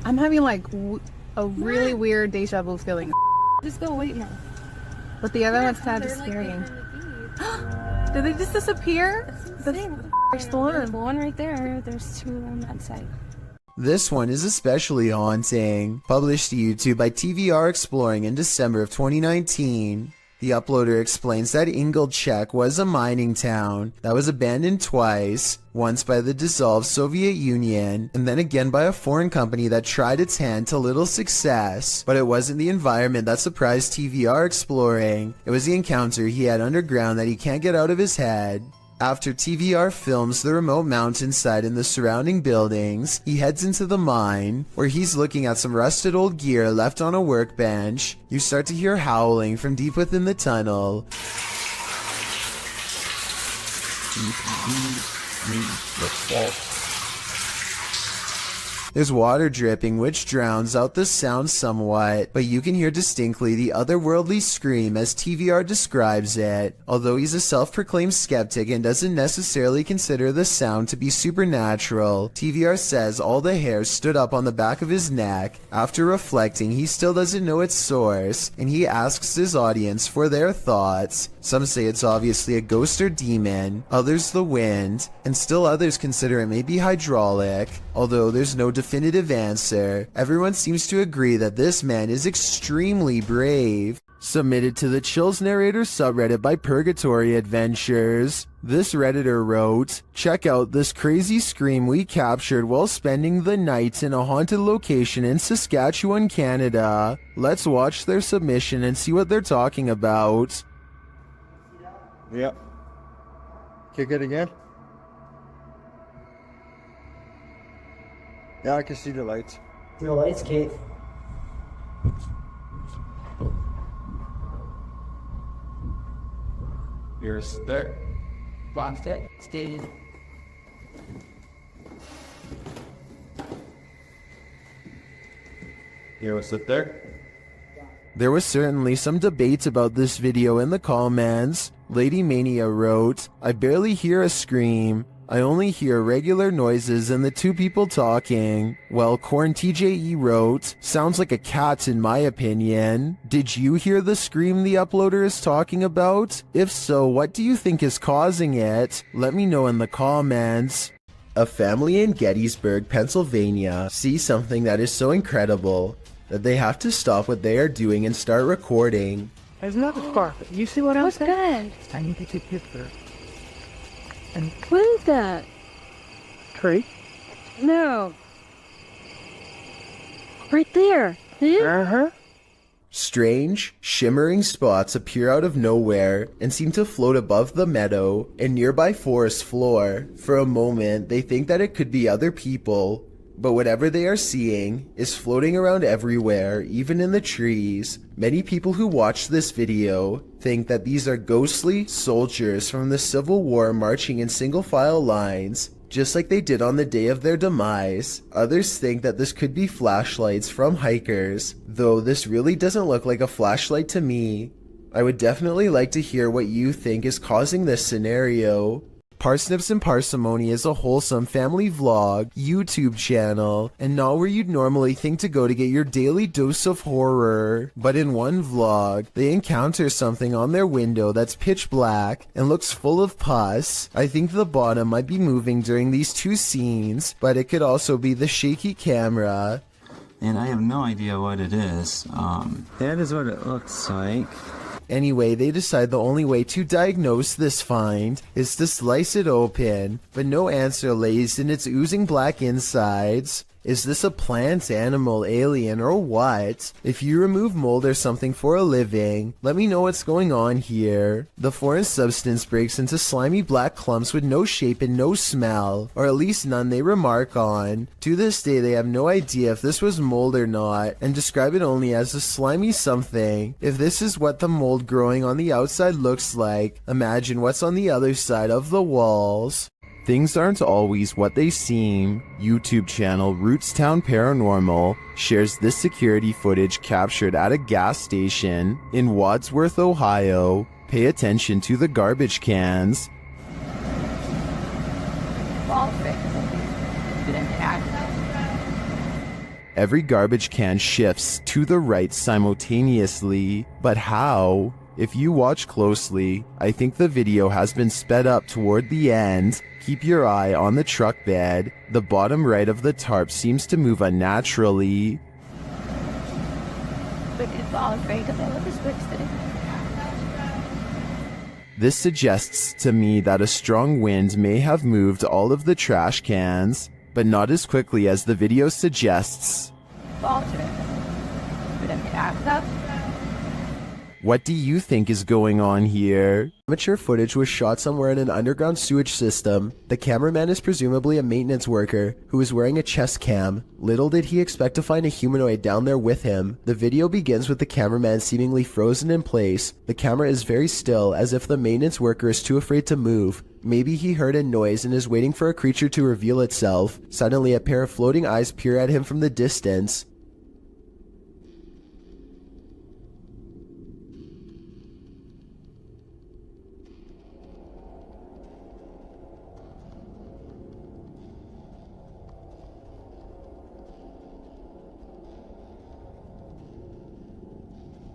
I'm having like a really weird deja vu feeling. Just go wait now. But the other one's kind of disappearing. Did they just disappear? There's the one right there. There's 2 on that side. This one is especially haunting. Published to YouTube by TVR Exploring in December of 2019. The uploader explains that Ingolchek was a mining town that was abandoned twice, once by the dissolved Soviet Union, and then again by a foreign company that tried its hand to little success. But it wasn't the environment that surprised TVR Exploring, it was the encounter he had underground that he can't get out of his head. After TVR films the remote mountainside and the surrounding buildings, he heads into the mine, where he's looking at some rusted old gear left on a workbench. You start to hear howling from deep within the tunnel. There's water dripping, which drowns out the sound somewhat, but you can hear distinctly the otherworldly scream as TVR describes it. Although he's a self-proclaimed skeptic and doesn't necessarily consider the sound to be supernatural, TVR says all the hairs stood up on the back of his neck. After reflecting, he still doesn't know its source, and he asks his audience for their thoughts. Some say it's obviously a ghost or demon, others the wind, and still others consider it may be hydraulic. Although there's no definitive answer, everyone seems to agree that this man is extremely brave. Submitted to the Chills Narrator subreddit by Purgatory Adventures. This redditor wrote, "Check out this crazy scream we captured while spending the night in a haunted location in Saskatchewan, Canada. Let's watch their submission and see what they're talking about." Yep. Kick it again. Yeah, I can see the lights. The lights, Kate. You're there. Boxed it. Stayed. You want to sit there? There was certainly some debate about this video in the comments. Lady Mania wrote, "I barely hear a scream. I only hear regular noises and the two people talking." Well, Corn TJE wrote, "Sounds like a cat in my opinion. Did you hear the scream the uploader is talking about? If so, what do you think is causing it? Let me know in the comments." A family in Gettysburg, Pennsylvania sees something that is so incredible that they have to stop what they are doing and start recording. There's another scarf. You see what I'm saying? Good. I need to take a picture. And What is that? tree. No. Right there. Uh-huh. Strange, shimmering spots appear out of nowhere and seem to float above the meadow and nearby forest floor. For a moment, they think that it could be other people, but whatever they are seeing is floating around everywhere, even in the trees. Many people who watch this video think that these are ghostly soldiers from the Civil War marching in single file lines, just like they did on the day of their demise. Others think that this could be flashlights from hikers, though this really doesn't look like a flashlight to me. I would definitely like to hear what you think is causing this scenario. Parsnips and Parsimony is a wholesome family vlog YouTube channel, and not where you'd normally think to go to get your daily dose of horror. But in one vlog, they encounter something on their window that's pitch black and looks full of pus. I think the bottom might be moving during these two scenes, but it could also be the shaky camera. And I have no idea what it is. That is what it looks like. Anyway, they decide the only way to diagnose this find is to slice it open, but no answer lays in its oozing black insides. Is this a plant, animal, alien, or what? If you remove mold or something for a living, let me know what's going on here. The foreign substance breaks into slimy black clumps with no shape and no smell, or at least none they remark on. To this day, they have no idea if this was mold or not, and describe it only as a slimy something. If this is what the mold growing on the outside looks like, imagine what's on the other side of the walls. Things aren't always what they seem. YouTube channel Rootstown Paranormal shares this security footage captured at a gas station in Wadsworth, Ohio. Pay attention to the garbage cans. Every garbage can shifts to the right simultaneously, but how? If you watch closely, I think the video has been sped up toward the end. Keep your eye on the truck bed. The bottom right of the tarp seems to move unnaturally. This suggests to me that a strong wind may have moved all of the trash cans, but not as quickly as the video suggests. What do you think is going on here? Amateur footage was shot somewhere in an underground sewage system. The cameraman is presumably a maintenance worker who is wearing a chest cam. Little did he expect to find a humanoid down there with him. The video begins with the cameraman seemingly frozen in place. The camera is very still, as if the maintenance worker is too afraid to move. Maybe he heard a noise and is waiting for a creature to reveal itself. Suddenly, a pair of floating eyes peer at him from the distance.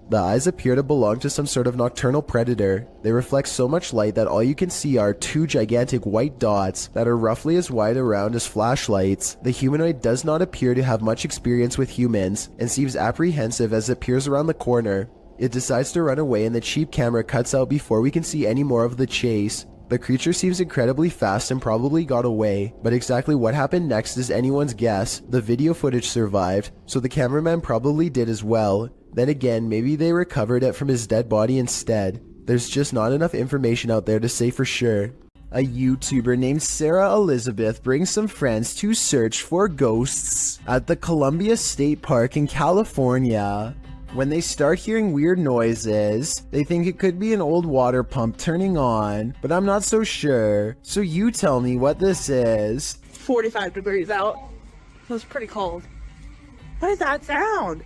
The eyes appear to belong to some sort of nocturnal predator. They reflect so much light that all you can see are two gigantic white dots that are roughly as wide around as flashlights. The humanoid does not appear to have much experience with humans and seems apprehensive as it peers around the corner. It decides to run away and the cheap camera cuts out before we can see any more of the chase. The creature seems incredibly fast and probably got away, but exactly what happened next is anyone's guess. The video footage survived, so the cameraman probably did as well. Then again, maybe they recovered it from his dead body instead. There's just not enough information out there to say for sure. A YouTuber named Sarah Elizabeth brings some friends to search for ghosts at the Columbia State Park in California. When they start hearing weird noises, they think it could be an old water pump turning on, but I'm not so sure. So you tell me what this is. 45 degrees out. It was pretty cold. What is that sound?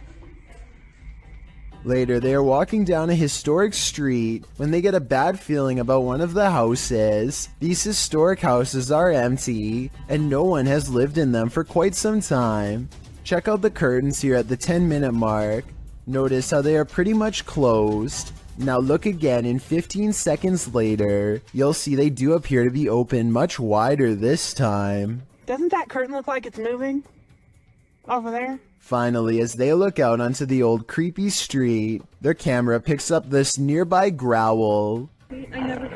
Later, they are walking down a historic street when they get a bad feeling about one of the houses. These historic houses are empty, and no one has lived in them for quite some time. Check out the curtains here at the 10-minute mark. Notice how they are pretty much closed. Now look again and 15 seconds later, you'll see they do appear to be open much wider this time. Doesn't that curtain look like it's moving? Over there? Finally, as they look out onto the old creepy street, their camera picks up this nearby growl. I never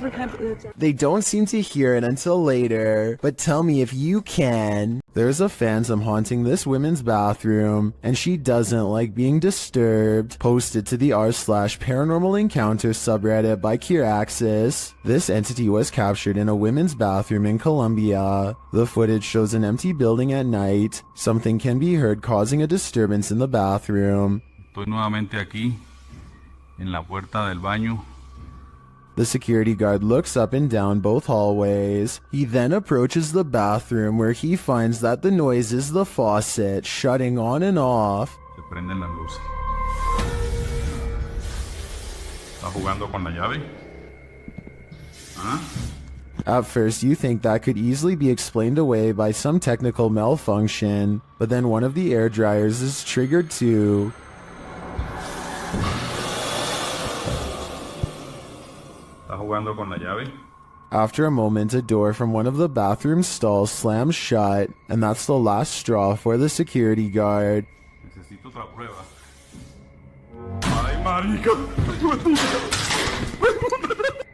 have They don't seem to hear it until later, but tell me if you can. There's a phantom haunting this women's bathroom, and she doesn't like being disturbed. Posted to the r/paranormal encounter subreddit by Kiraxis. This entity was captured in a women's bathroom in Colombia. The footage shows an empty building at night. Something can be heard causing a disturbance in the bathroom. Estoy nuevamente aquí, en la puerta del baño. The security guard looks up and down both hallways. He then approaches the bathroom where he finds that the noise is the faucet shutting on and off. Se prenden las luces. ¿Está jugando con la llave? ¿Ah? At first, you think that could easily be explained away by some technical malfunction, but then one of the air dryers is triggered too. Jugando con la llave. After a moment, a door from one of the bathroom stalls slams shut, and that's the last straw for the security guard. Necesito otra prueba. Ay, marica.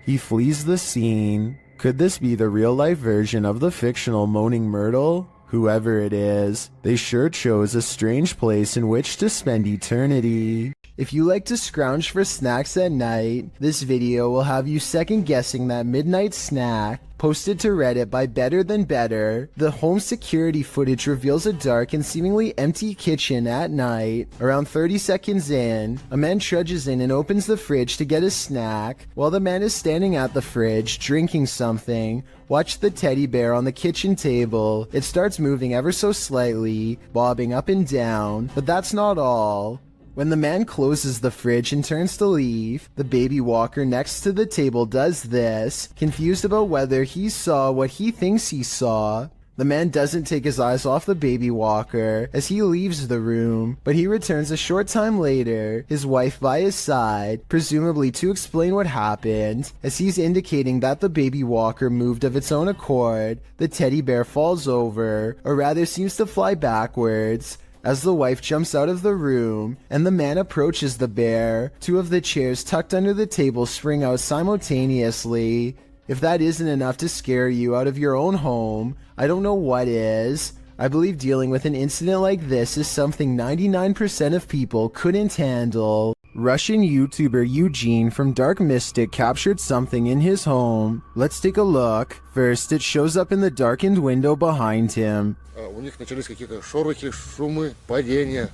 He flees the scene. Could this be the real-life version of the fictional Moaning Myrtle? Whoever it is, they sure chose a strange place in which to spend eternity. If you like to scrounge for snacks at night, this video will have you second-guessing that midnight snack. Posted to Reddit by Better Than Better, the home security footage reveals a dark and seemingly empty kitchen at night. Around 30 seconds in, a man trudges in and opens the fridge to get a snack. While the man is standing at the fridge, drinking something, watch the teddy bear on the kitchen table. It starts moving ever so slightly, bobbing up and down, but that's not all. When the man closes the fridge and turns to leave, the baby walker next to the table does this, confused about whether he saw what he thinks he saw. The man doesn't take his eyes off the baby walker as he leaves the room, but he returns a short time later, his wife by his side, presumably to explain what happened. As he's indicating that the baby walker moved of its own accord, the teddy bear falls over, or rather seems to fly backwards, as the wife jumps out of the room and the man approaches the bear. Two of the chairs tucked under the table spring out simultaneously. If that isn't enough to scare you out of your own home, I don't know what is. I believe dealing with an incident like this is something 99% of people couldn't handle. Russian YouTuber Eugene from Dark Mystic captured something in his home. Let's take a look. First, it shows up in the darkened window behind him. У них начались какие-то шорохи, шумы, падения.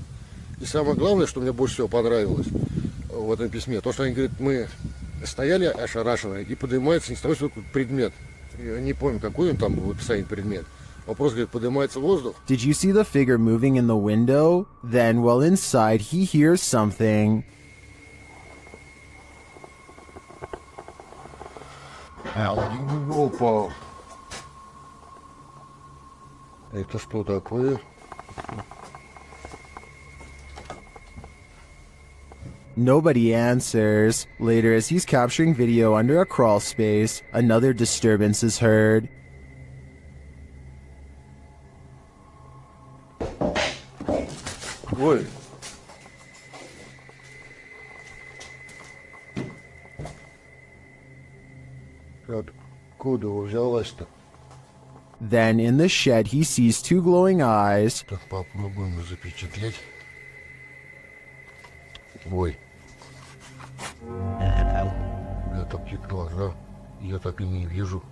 И самое главное, что мне больше всего понравилось в этом письме, то, что они говорят, мы стояли ошарашенные, и поднимается не с того, что предмет. Я не помню, какой он там в описании предмет. Вопрос, говорит, поднимается воздух. Did you see the figure moving in the window? Then, while inside, he hears something. Опа! Это что такое? Nobody answers. Later, as he's capturing video under a crawl space, another disturbance is heard. Ой! Откуда взялась-то? Then, in the shed, he sees two glowing eyes. Так попробуем запечатлеть. Ой. Я такие глаза. Я так и не вижу.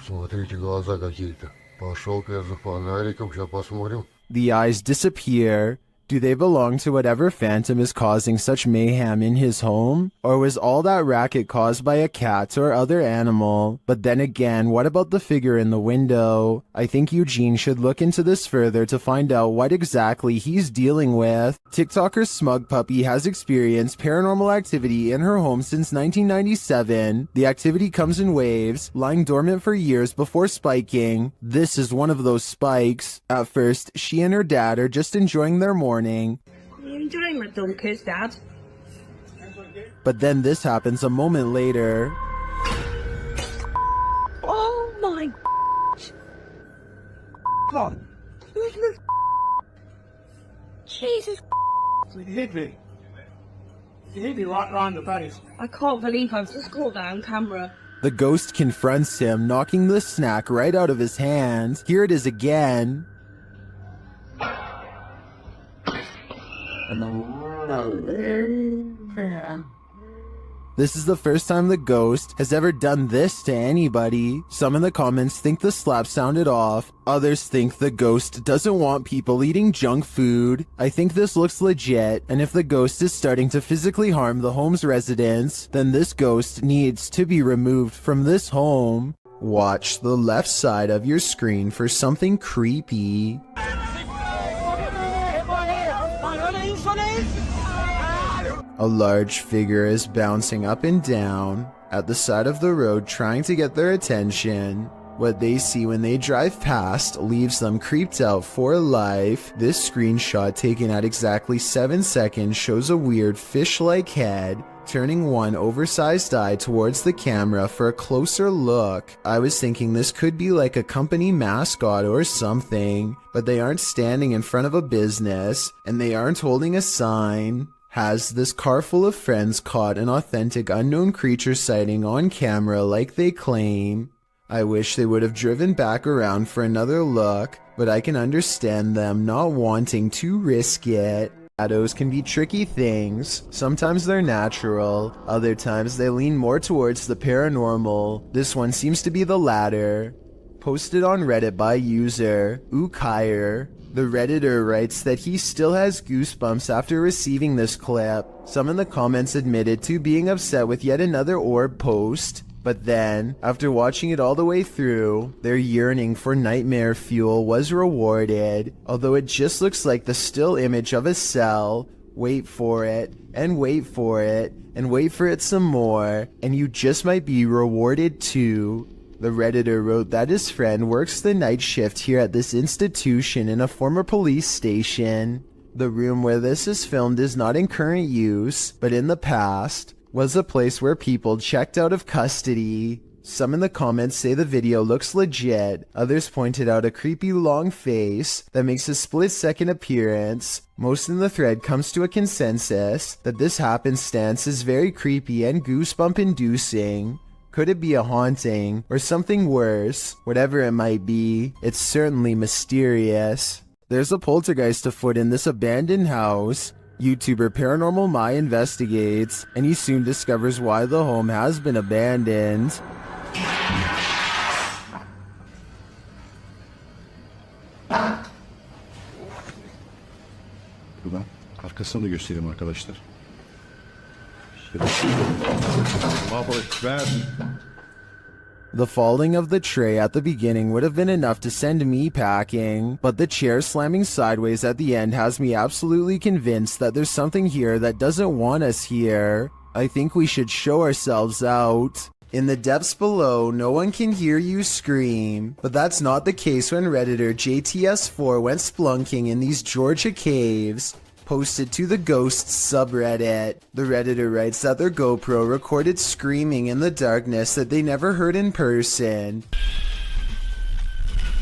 Смотрите, глаза какие-то. Пошел-ка я за фонариком, сейчас посмотрим. The eyes disappear. Do they belong to whatever phantom is causing such mayhem in his home? Or was all that racket caused by a cat or other animal? But then again, what about the figure in the window? I think Eugene should look into this further to find out what exactly he's dealing with. TikToker Smug Puppy has experienced paranormal activity in her home since 1997. The activity comes in waves, lying dormant for years before spiking. This is one of those spikes. At first, she and her dad are just enjoying their morning. You enjoying my dumb kids, Dad? But then this happens a moment later. Oh my God! Who's this? Jesus! It hit me. It hit me right around the face. I can't believe I've just caught that on camera. The ghost confronts him, knocking the snack right out of his hand. Here it is again. This is the first time the ghost has ever done this to anybody. Some in the comments think the slap sounded off. Others think the ghost doesn't want people eating junk food. I think this looks legit, and if the ghost is starting to physically harm the home's residents, then this ghost needs to be removed from this home. Watch the left side of your screen for something creepy. A large figure is bouncing up and down at the side of the road trying to get their attention. What they see when they drive past leaves them creeped out for life. This screenshot taken at exactly 7 seconds shows a weird fish-like head turning one oversized eye towards the camera for a closer look. I was thinking this could be like a company mascot or something, but they aren't standing in front of a business and they aren't holding a sign. Has this car full of friends caught an authentic unknown creature sighting on camera like they claim? I wish they would have driven back around for another look, but I can understand them not wanting to risk it. Shadows can be tricky things. Sometimes they're natural, other times they lean more towards the paranormal. This one seems to be the latter. Posted on Reddit by user Ukire. The Redditor writes that he still has goosebumps after receiving this clip. Some in the comments admitted to being upset with yet another orb post, but then, after watching it all the way through, their yearning for nightmare fuel was rewarded, although it just looks like the still image of a cell. Wait for it, and wait for it, and wait for it some more, and you just might be rewarded too. The Redditor wrote that his friend works the night shift here at this institution in a former police station. The room where this is filmed is not in current use, but in the past was a place where people checked out of custody. Some in the comments say the video looks legit, others pointed out a creepy long face that makes a split-second appearance. Most in the thread comes to a consensus that this happenstance is very creepy and goosebump-inducing. Could it be a haunting, or something worse? Whatever it might be, it's certainly mysterious. There's a poltergeist afoot in this abandoned house. YouTuber Paranormal My investigates, and he soon discovers why the home has been abandoned. Buradan arkasını da göstereyim arkadaşlar. The falling of the tray at the beginning would have been enough to send me packing, but the chair slamming sideways at the end has me absolutely convinced that there's something here that doesn't want us here. I think we should show ourselves out. In the depths below, no one can hear you scream, but that's not the case when Redditor JTS4 went splunking in these Georgia caves. Posted to the Ghosts subreddit. The Redditor writes that their GoPro recorded screaming in the darkness that they never heard in person.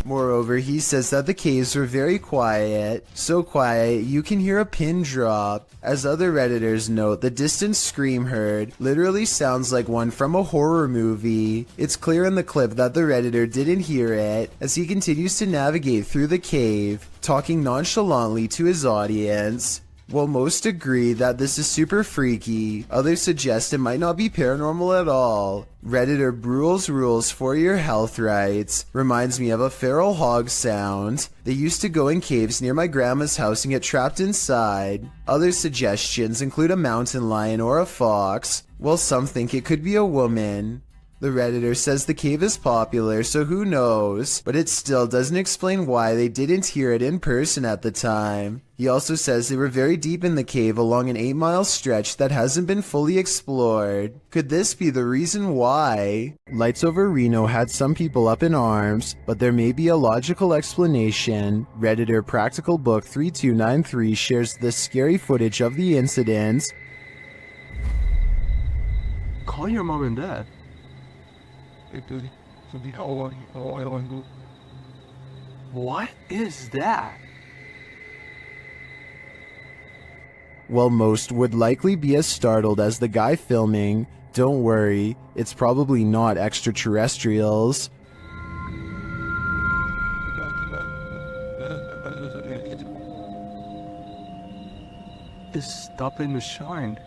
Moreover, he says that the caves were very quiet, so quiet you can hear a pin drop. As other Redditors note, the distant scream heard literally sounds like one from a horror movie. It's clear in the clip that the Redditor didn't hear it, as he continues to navigate through the cave, talking nonchalantly to his audience. While most agree that this is super freaky, others suggest it might not be paranormal at all. Redditor Brule's Rules for Your Health writes, reminds me of a feral hog sound. They used to go in caves near my grandma's house and get trapped inside. Other suggestions include a mountain lion or a fox, while some think it could be a woman. The Redditor says the cave is popular, so who knows, but it still doesn't explain why they didn't hear it in person at the time. He also says they were very deep in the cave along an 8-mile stretch that hasn't been fully explored. Could this be the reason why? Lights Over Reno had some people up in arms, but there may be a logical explanation. Redditor Practical Book 3293 shares the scary footage of the incidents. Call your mom and dad. What is that? While most would likely be as startled as the guy filming, don't worry, it's probably not extraterrestrials. It's stopping to shine.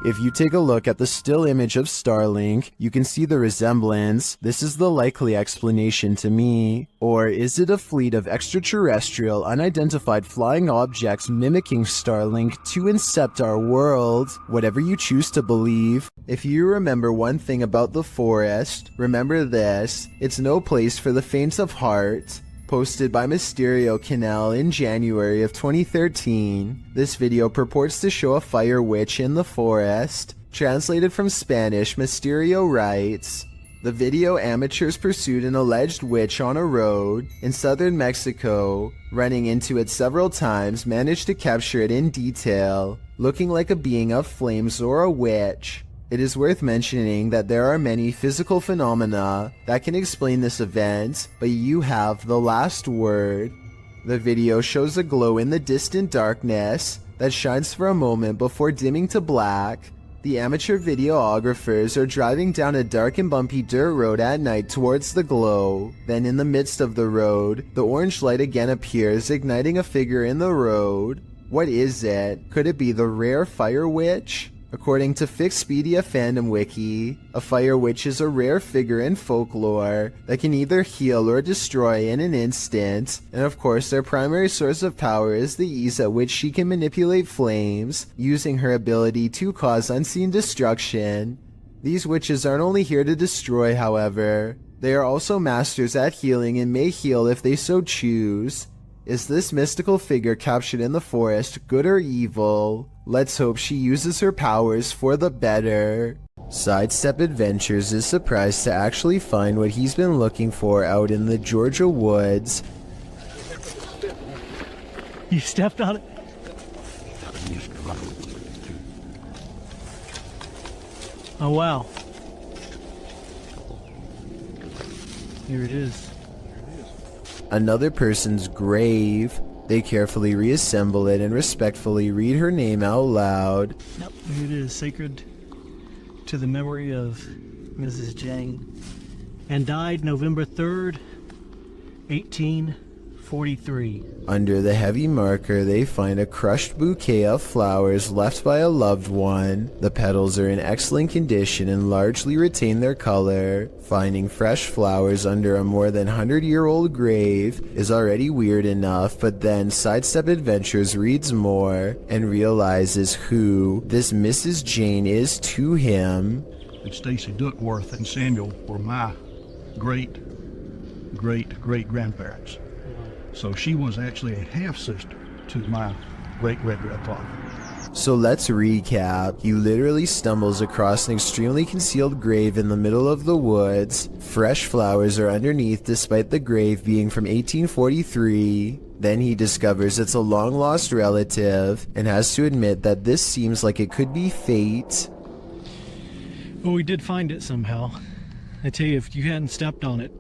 If you take a look at the still image of Starlink, you can see the resemblance. This is the likely explanation to me. Or is it a fleet of extraterrestrial, unidentified flying objects mimicking Starlink to incept our world? Whatever you choose to believe. If you remember one thing about the forest, remember this: it's no place for the faint of heart. Posted by Mysterio Canal in January of 2013. This video purports to show a fire witch in the forest. Translated from Spanish, Mysterio writes, the video amateurs pursued an alleged witch on a road in southern Mexico. Running into it several times, managed to capture it in detail, looking like a being of flames or a witch. It is worth mentioning that there are many physical phenomena that can explain this event, but you have the last word. The video shows a glow in the distant darkness that shines for a moment before dimming to black. The amateur videographers are driving down a dark and bumpy dirt road at night towards the glow. Then in the midst of the road, the orange light again appears, igniting a figure in the road. What is it? Could it be the rare fire witch? According to Fixpedia Fandom Wiki, a fire witch is a rare figure in folklore that can either heal or destroy in an instant, and of course their primary source of power is the ease at which she can manipulate flames, using her ability to cause unseen destruction. These witches aren't only here to destroy, however, they are also masters at healing and may heal if they so choose. Is this mystical figure captured in the forest good or evil? Let's hope she uses her powers for the better. Sidestep Adventures is surprised to actually find what he's been looking for out in the Georgia woods. You stepped on it? Oh wow. Here it is. Another person's grave. They carefully reassemble it and respectfully read her name out loud. Yep, here it is. Sacred to the memory of Mrs. Jang. And died November 3rd, 1843. Under the heavy marker, they find a crushed bouquet of flowers left by a loved one. The petals are in excellent condition and largely retain their color. Finding fresh flowers under a more than 100-year-old grave is already weird enough, but then Sidestep Adventures reads more and realizes who this Mrs. Jane is to him. And Stacy Duckworth and Samuel were my great-great-great-grandparents. So she was actually a half-sister to my great-great-grandfather. So let's recap. He literally stumbles across an extremely concealed grave in the middle of the woods. Fresh flowers are underneath despite the grave being from 1843. Then he discovers it's a long-lost relative and has to admit that this seems like it could be fate. Well, we did find it somehow. I tell you, if you hadn't stepped on it,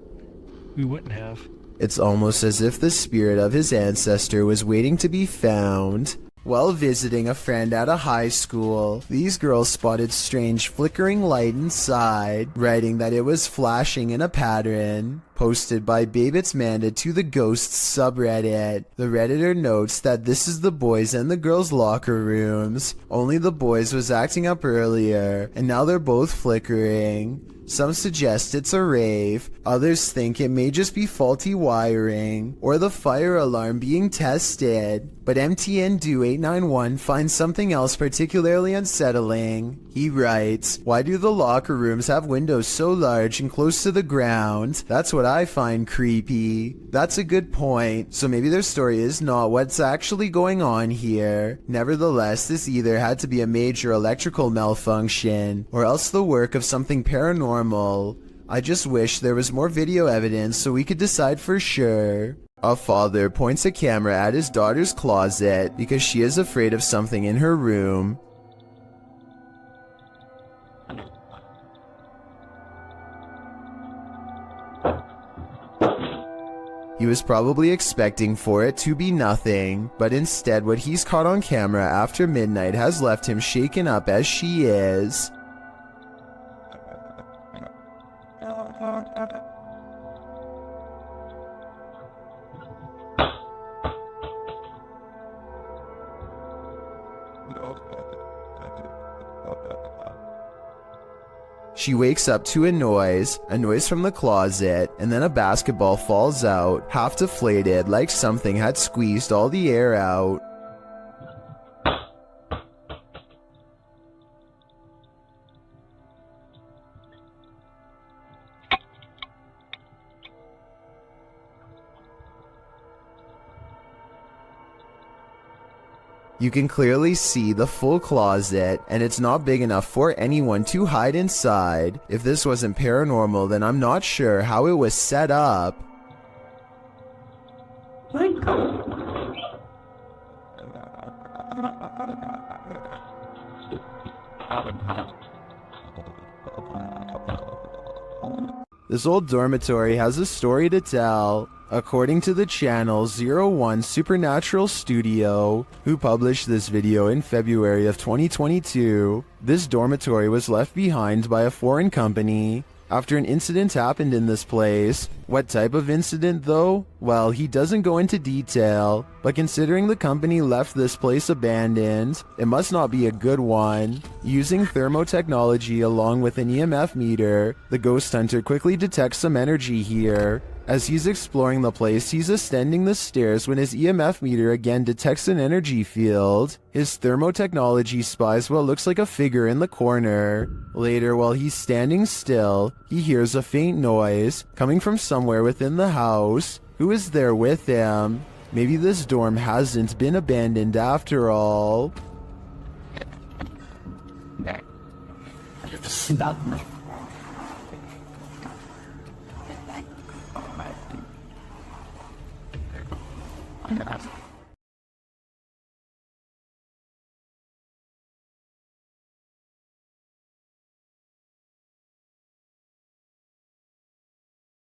we wouldn't have. It's almost as if the spirit of his ancestor was waiting to be found. While visiting a friend at a high school, these girls spotted strange flickering light inside, writing that it was flashing in a pattern. Posted by Babitz Manda to the Ghosts subreddit. The Redditor notes that this is the boys and the girls' locker rooms. Only the boys was acting up earlier, and now they're both flickering. Some suggest it's a rave, others think it may just be faulty wiring, or the fire alarm being tested, but MTN-Do891 finds something else particularly unsettling. He writes, "Why do the locker rooms have windows so large and close to the ground? That's what I find creepy." That's a good point, so maybe their story is not what's actually going on here. Nevertheless, this either had to be a major electrical malfunction, or else the work of something paranormal. I just wish there was more video evidence so we could decide for sure. A father points a camera at his daughter's closet because she is afraid of something in her room. He was probably expecting for it to be nothing, but instead what he's caught on camera after midnight has left him shaken up as she is. She wakes up to a noise from the closet, and then a basketball falls out, half deflated like something had squeezed all the air out. You can clearly see the full closet, and it's not big enough for anyone to hide inside. If this wasn't paranormal, then I'm not sure how it was set up. This old dormitory has a story to tell. According to the channel 01 Supernatural Studio, who published this video in February of 2022, this dormitory was left behind by a foreign company after an incident happened in this place. What type of incident though? Well, he doesn't go into detail, but considering the company left this place abandoned, it must not be a good one. Using thermotechnology along with an EMF meter, the ghost hunter quickly detects some energy here. As he's exploring the place, he's ascending the stairs when his EMF meter again detects an energy field. His thermotechnology spies what looks like a figure in the corner. Later, while he's standing still, he hears a faint noise coming from somewhere within the house. Who is there with him? Maybe this dorm hasn't been abandoned after all. Darkness. Bad thing.